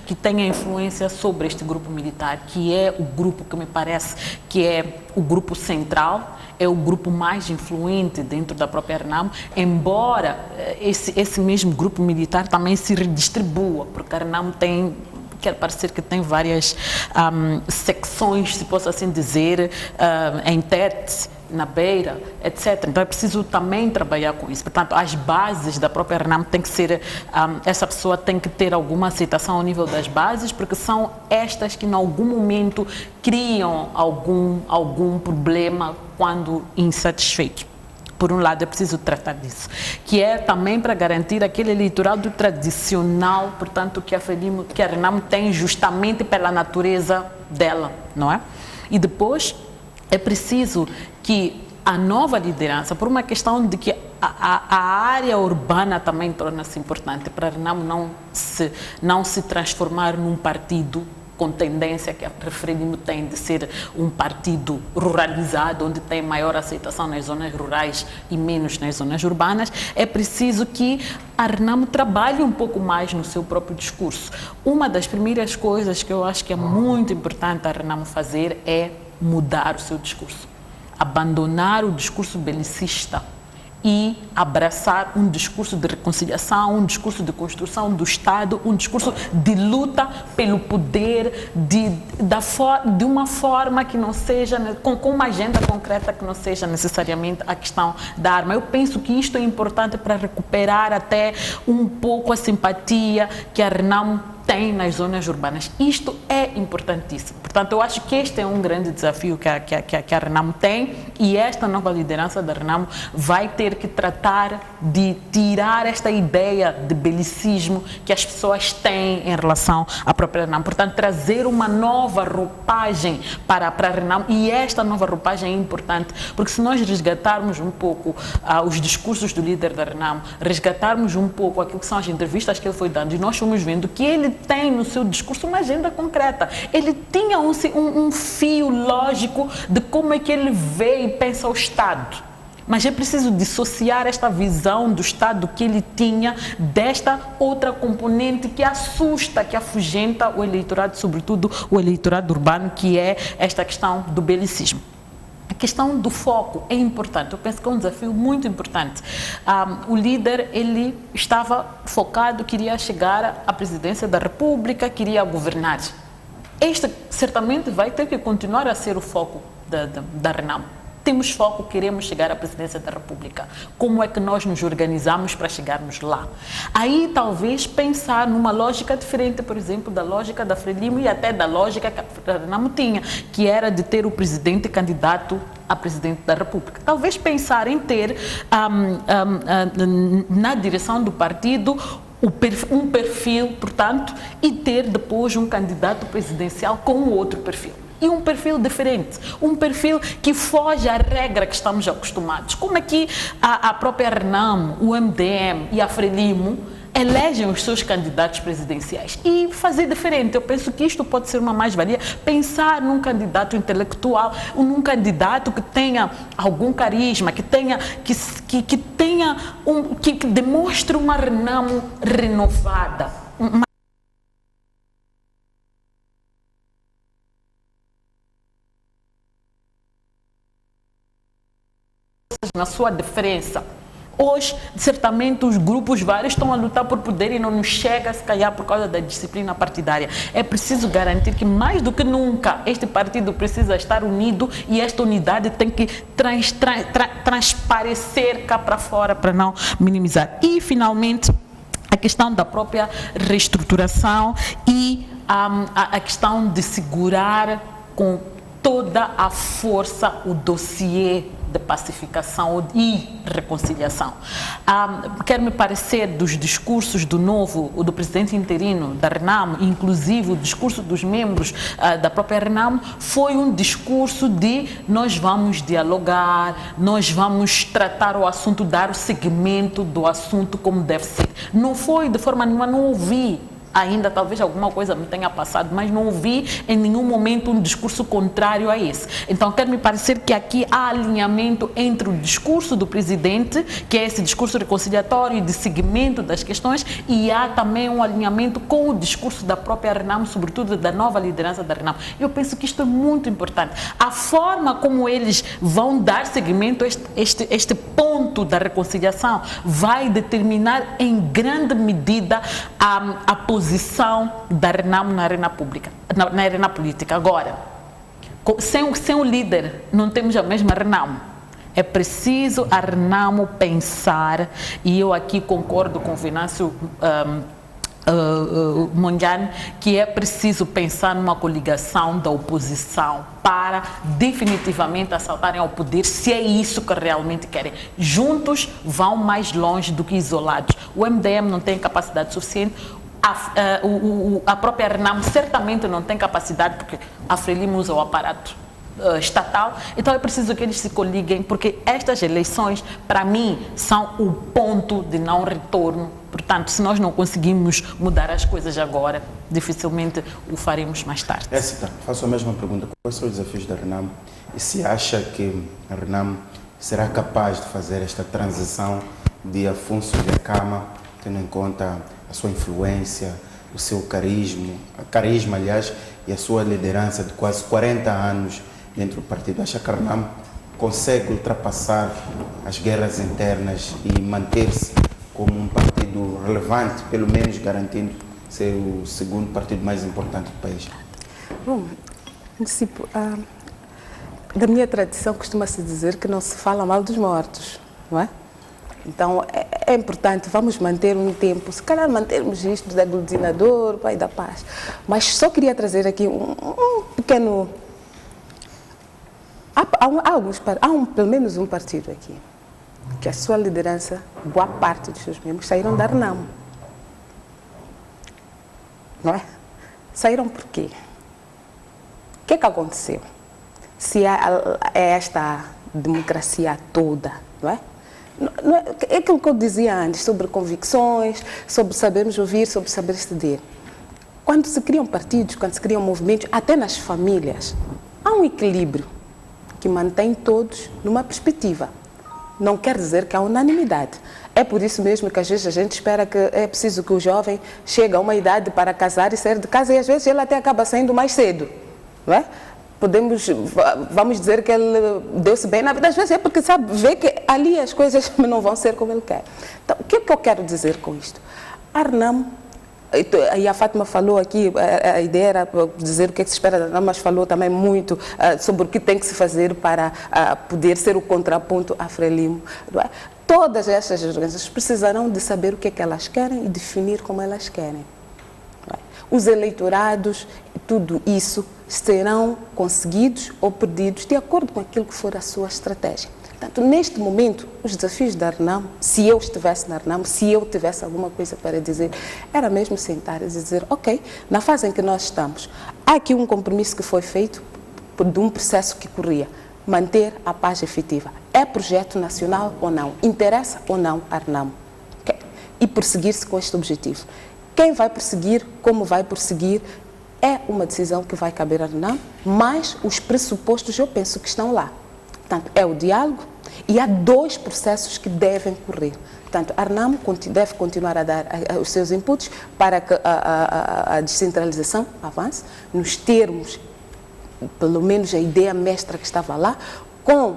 [SPEAKER 3] que tenha influência sobre este grupo militar, que é o grupo que me parece que é o grupo central, é o grupo mais influente dentro da própria RENAMO, embora esse mesmo grupo militar também se redistribua, porque a RENAMO tem, quer parecer que tem várias secções, se posso assim dizer, em Tete, na Beira, etc. Então é preciso também trabalhar com isso. Portanto, as bases da própria RENAMO tem que ser, essa pessoa tem que ter alguma aceitação ao nível das bases, porque são estas que em algum momento criam algum problema quando insatisfeitos. Por um lado, é preciso tratar disso, que é também para garantir aquele eleitorado tradicional, portanto, que a RENAMO tem justamente pela natureza dela, não é? E depois é preciso que a nova liderança, por uma questão de que a área urbana também torna-se importante, para a RENAMO não se transformar num partido com tendência que a referendo tem de ser um partido ruralizado, onde tem maior aceitação nas zonas rurais e menos nas zonas urbanas, é preciso que a RENAMO trabalhe um pouco mais no seu próprio discurso. Uma das primeiras coisas que eu acho que é muito importante a RENAMO fazer é mudar o seu discurso. Abandonar o discurso belicista e abraçar um discurso de reconciliação, um discurso de construção do Estado, um discurso de luta pelo poder, de uma forma que não seja, com uma agenda concreta que não seja necessariamente a questão da arma. Eu penso que isto é importante para recuperar até um pouco a simpatia que a RENAMO tem nas zonas urbanas. Isto é importantíssimo. Portanto, eu acho que este é um grande desafio que a RENAMO tem, e esta nova liderança da RENAMO vai ter que tratar de tirar esta ideia de belicismo que as pessoas têm em relação à própria RENAMO. Portanto, trazer uma nova roupagem para a RENAMO, e esta nova roupagem é importante, porque se nós resgatarmos um pouco os discursos do líder da RENAMO, resgatarmos um pouco aquilo que são as entrevistas que ele foi dando, e nós fomos vendo que ele tem no seu discurso uma agenda concreta. Ele tinha um fio lógico de como é que ele vê e pensa o Estado. Mas é preciso dissociar esta visão do Estado que ele tinha desta outra componente que assusta, que afugenta o eleitorado, sobretudo o eleitorado urbano, que é esta questão do belicismo. A questão do foco é importante, eu penso que é um desafio muito importante. O líder, ele estava focado, queria chegar à presidência da República, queria governar. Este certamente vai ter que continuar a ser o foco da Renamo. Temos foco, queremos chegar à presidência da República. Como é que nós nos organizamos para chegarmos lá? Aí, talvez, pensar numa lógica diferente, por exemplo, da lógica da Frelimo e até da lógica que a Renamo tinha, que era de ter o presidente candidato a presidente da República. Talvez pensar em ter, na direção do partido, um perfil, portanto, e ter depois um candidato presidencial com outro perfil. E um perfil diferente, um perfil que foge à regra que estamos acostumados. Como é que a própria Renamo, o MDM e a Frelimo elegem os seus candidatos presidenciais e fazer diferente. Eu penso que isto pode ser uma mais-valia, pensar num candidato intelectual, num candidato que tenha algum carisma, que demonstre uma Renamo renovada, na sua diferença. Hoje, certamente, os grupos vários estão a lutar por poder e não nos chega, se calhar, por causa da disciplina partidária. É preciso garantir que, mais do que nunca, este partido precisa estar unido e esta unidade tem que transparecer cá para fora para não minimizar. E, finalmente, a questão da própria reestruturação e a questão de segurar com toda a força o dossiê de pacificação e reconciliação. Quer me parecer dos discursos do presidente interino da Renamo, inclusive o discurso dos membros da própria Renamo, foi um discurso de nós vamos dialogar, nós vamos tratar o assunto, dar o segmento do assunto como deve ser. Não foi de forma nenhuma, não ouvi ainda, talvez alguma coisa me tenha passado, mas não ouvi em nenhum momento um discurso contrário a esse. Então, quer me parecer que aqui há alinhamento entre o discurso do presidente, que é esse discurso reconciliatório e de seguimento das questões, e há também um alinhamento com o discurso da própria Renamo, sobretudo da nova liderança da Renamo. Eu penso que isto é muito importante. A forma como eles vão dar seguimento a este ponto da reconciliação vai determinar em grande medida a posição da Renamo na arena pública, na arena política. Agora, sem o líder, não temos a mesma Renamo. É preciso a Renamo pensar, e eu aqui concordo com o Venâncio Mondlane, que é preciso pensar numa coligação da oposição para definitivamente assaltarem ao poder, se é isso que realmente querem. Juntos vão mais longe do que isolados. O MDM não tem capacidade suficiente, a própria Renamo certamente não tem capacidade, porque a Frelimo usa o aparato estatal, então é preciso que eles se coliguem, porque estas eleições, para mim, são o ponto de não retorno. Portanto, se nós não conseguimos mudar as coisas agora, dificilmente o faremos mais tarde.
[SPEAKER 1] Faço a mesma pergunta. Quais são os desafios da Renamo? E se acha que a Renamo será capaz de fazer esta transição de Afonso Dhlakama, tendo em conta a sua influência, o seu carisma, aliás, e a sua liderança de quase 40 anos dentro do partido? Acha que a Renamo consegue ultrapassar as guerras internas e manter-se como um partido relevante, pelo menos garantindo ser o segundo partido mais importante do país?
[SPEAKER 4] Bom, da minha tradição costuma-se dizer que não se fala mal dos mortos, não é? Então é importante, vamos manter um tempo, se calhar mantermos isto do aglutinador, Pai da Paz, mas só queria trazer aqui um pequeno... Há pelo menos um partido aqui, que a sua liderança, boa parte dos seus membros, saíram da Renamo. Não é? Saíram por quê? O que é que aconteceu? Se é esta democracia toda, não é? É aquilo que eu dizia antes, sobre convicções, sobre sabermos ouvir, sobre saber ceder. quando se criam partidos, quando se criam movimentos, até nas famílias, há um equilíbrio que mantém todos numa perspectiva. Não quer dizer que há unanimidade. É por isso mesmo que às vezes a gente espera que é preciso que o jovem chegue a uma idade para casar e sair de casa, e às vezes ele até acaba saindo mais cedo, não é? Vamos dizer que ele deu-se bem na vida, às vezes é porque sabe, vê que ali as coisas não vão ser como ele quer. Então, o que é que eu quero dizer com isto? A RNAM, e a Fátima falou aqui, a ideia era dizer o que é que se espera da RNAM, mas falou também muito sobre o que tem que se fazer para poder ser o contraponto à Frelimo. Não é? Todas essas organizações precisarão de saber o que é que elas querem e definir como elas querem. Não é? Os eleitorados, tudo isso, serão conseguidos ou perdidos de acordo com aquilo que for a sua estratégia. Portanto, neste momento, os desafios da RNAM, se eu estivesse na RNAM, se eu tivesse alguma coisa para dizer, era mesmo sentar e dizer, ok, na fase em que nós estamos, há aqui um compromisso que foi feito de um processo que corria, manter a paz efetiva. É projeto nacional ou não? Interessa ou não a RNAM? Okay? E perseguir-se com este objetivo. Quem vai perseguir, como vai perseguir, é uma decisão que vai caber à RNAM, mas os pressupostos eu penso que estão lá. Portanto, é o diálogo e há 2 processos que devem correr. Portanto, a RNAM deve continuar a dar os seus inputs para que a descentralização avance, nos termos, pelo menos a ideia mestra que estava lá, com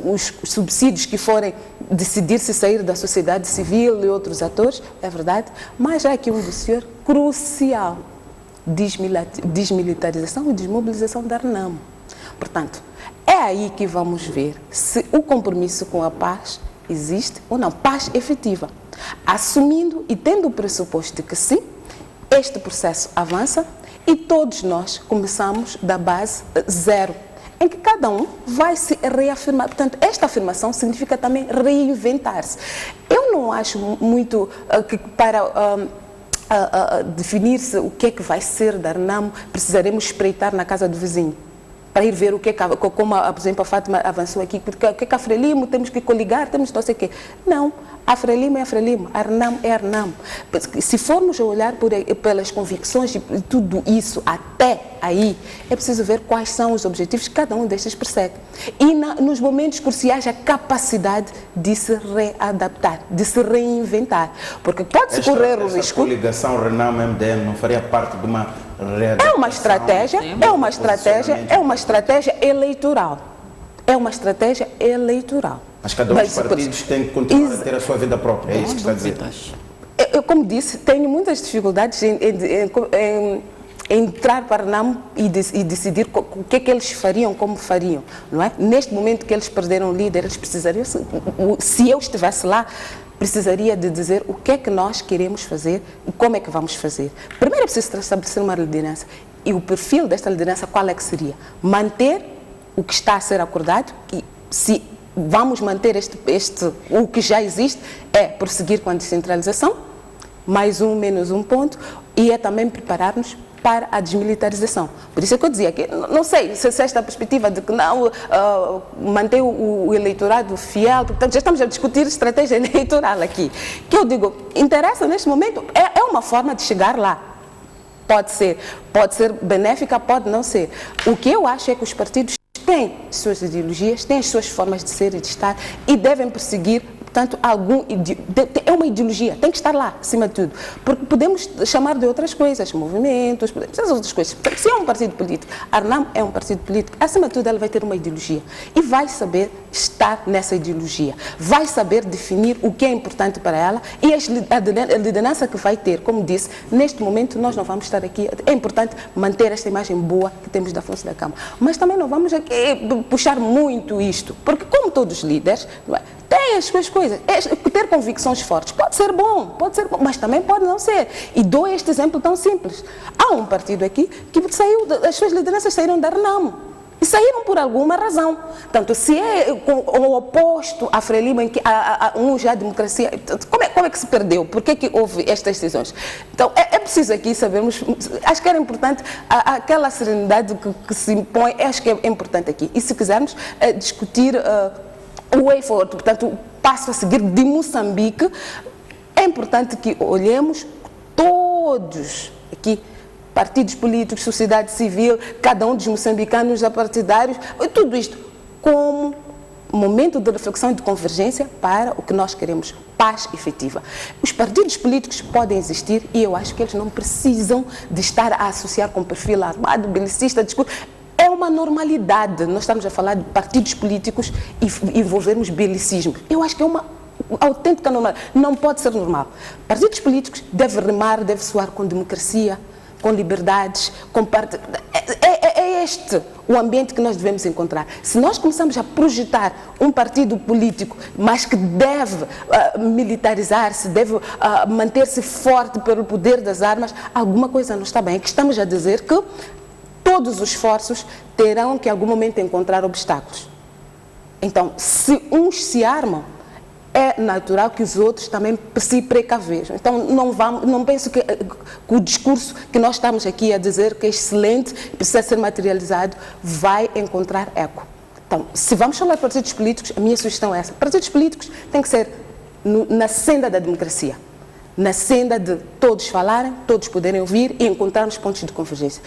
[SPEAKER 4] os subsídios que forem decidir se sair da sociedade civil e outros atores, é verdade, mas há aqui um dossiê crucial, desmilitarização e desmobilização da RNAM. Portanto, é aí que vamos ver se o compromisso com a paz existe ou não, paz efetiva. Assumindo e tendo o pressuposto de que sim, este processo avança e todos nós começamos da base zero, em que cada um vai se reafirmar. Portanto, esta afirmação significa também reinventar-se. Eu não acho muito que para definir-se o que é que vai ser da RNAM, precisaremos espreitar na casa do vizinho, para ir ver o que é que, como por exemplo a Fátima avançou aqui, o que é que a Frelimo, temos que coligar, temos não sei o quê. Não, a Frelimo é a Frelimo, a RNAM é a RNAM. Se formos a olhar pelas convicções e tudo isso até aí, é preciso ver quais são os objetivos que cada um destes persegue. E nos momentos cruciais a capacidade de se readaptar, de se reinventar. Porque pode-se correr o risco...
[SPEAKER 1] Essa coligação RNAM-MDM não faria parte de uma readaptação? É uma estratégia eleitoral. É uma estratégia eleitoral. Mas cada um dos partidos tem que continuar a ter a sua vida própria, é isso que está a dizer?
[SPEAKER 4] Eu, como disse, tenho muitas dificuldades em entrar para a RNAM e decidir o que é que eles fariam, como fariam, não é? Neste momento que eles perderam o líder, eles precisariam, se eu estivesse lá, precisaria de dizer o que é que nós queremos fazer e como é que vamos fazer. Primeiro é preciso estabelecer uma liderança. E o perfil desta liderança qual é que seria? Manter o que está a ser acordado e se vamos manter o que já existe, é prosseguir com a descentralização, mais um, menos um ponto, e é também preparar-nos para a desmilitarização. Por isso é que eu dizia que, não sei se esta perspectiva de que não manter o eleitorado fiel, portanto já estamos a discutir estratégia eleitoral aqui, que eu digo, interessa neste momento, é uma forma de chegar lá. Pode ser benéfica, pode não ser. O que eu acho é que os partidos têm suas ideologias, têm as suas formas de ser e de estar e devem perseguir, portanto, é uma ideologia, tem que estar lá, acima de tudo. Porque podemos chamar de outras coisas, movimentos, essas outras coisas. Portanto, se é um partido político, a RNAM é um partido político, acima de tudo ela vai ter uma ideologia e vai saber estar nessa ideologia, vai saber definir o que é importante para ela e a liderança que vai ter, como disse, neste momento nós não vamos estar aqui, é importante manter esta imagem boa que temos da Afonso da Câmara, mas também não vamos aqui puxar muito isto, porque como todos os líderes, não é? Tem as suas coisas. Ter convicções fortes pode ser bom, mas também pode não ser. E dou este exemplo tão simples. Há um partido aqui que as suas lideranças saíram da RNAM. E saíram por alguma razão. Portanto, se é o oposto à Frelimo, em que há já a democracia, como é que se perdeu? Por que houve estas decisões? Então, é preciso aqui sabermos, acho que era importante, aquela serenidade que se impõe, acho que é importante aqui. E se quisermos discutir o way forward, portanto, o passo a seguir de Moçambique, é importante que olhemos todos aqui partidos políticos, sociedade civil, cada um dos moçambicanos apartidários, tudo isto como momento de reflexão e de convergência para o que nós queremos, paz efetiva. Os partidos políticos podem existir e eu acho que eles não precisam de estar a associar com perfil armado, belicista, discurso. É uma normalidade. Nós estamos a falar de partidos políticos e envolvermos belicismo. Eu acho que é uma autêntica normalidade. Não pode ser normal. Partidos políticos devem rimar, devem soar com democracia, com liberdades, com é este o ambiente que nós devemos encontrar. Se nós começamos a projetar um partido político, mas que deve militarizar-se, deve manter-se forte pelo poder das armas, alguma coisa não está bem. É que estamos a dizer que todos os esforços terão que, em algum momento, encontrar obstáculos. Então, se uns se armam, é natural que os outros também se precavejam. Então, não penso que o discurso que nós estamos aqui a dizer, que é excelente, precisa ser materializado, vai encontrar eco. Então, se vamos falar de partidos políticos, a minha sugestão é essa. Partidos políticos têm que ser na senda da democracia, na senda de todos falarem, todos poderem ouvir e encontrarmos pontos de convergência.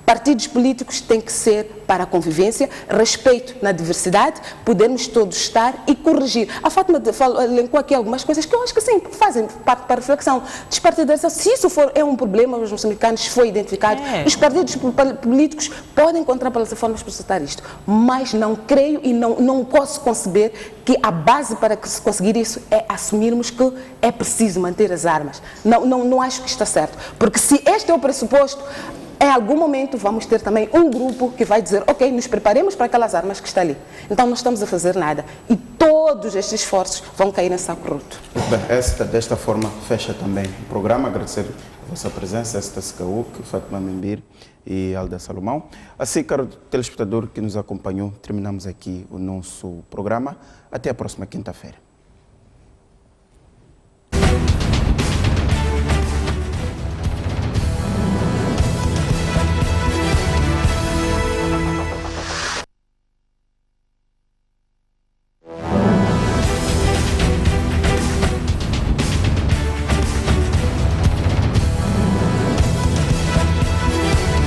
[SPEAKER 4] Partidos políticos têm que ser para a convivência, respeito na diversidade, podermos todos estar e corrigir. A Fátima elencou aqui algumas coisas que eu acho que sim, fazem parte para a reflexão. Despartidarização, se isso é um problema, os moçambicanos foi identificado, os partidos políticos podem encontrar plataformas para tratar isto, mas não creio e não posso conceber que a base para que se conseguir isso é assumirmos que é preciso manter as armas. Não acho que está certo, porque se este é o pressuposto, em algum momento vamos ter também um grupo que vai dizer, ok, nos preparemos para aquelas armas que estão ali. Então não estamos a fazer nada. E todos estes esforços vão cair nesse saco roto.
[SPEAKER 1] Desta forma fecha também o programa. Agradecer a vossa presença, esta Scauk, Fátima Membir e Alda Salomão. Assim, caro telespectador que nos acompanhou, terminamos aqui o nosso programa. Até a próxima quinta-feira.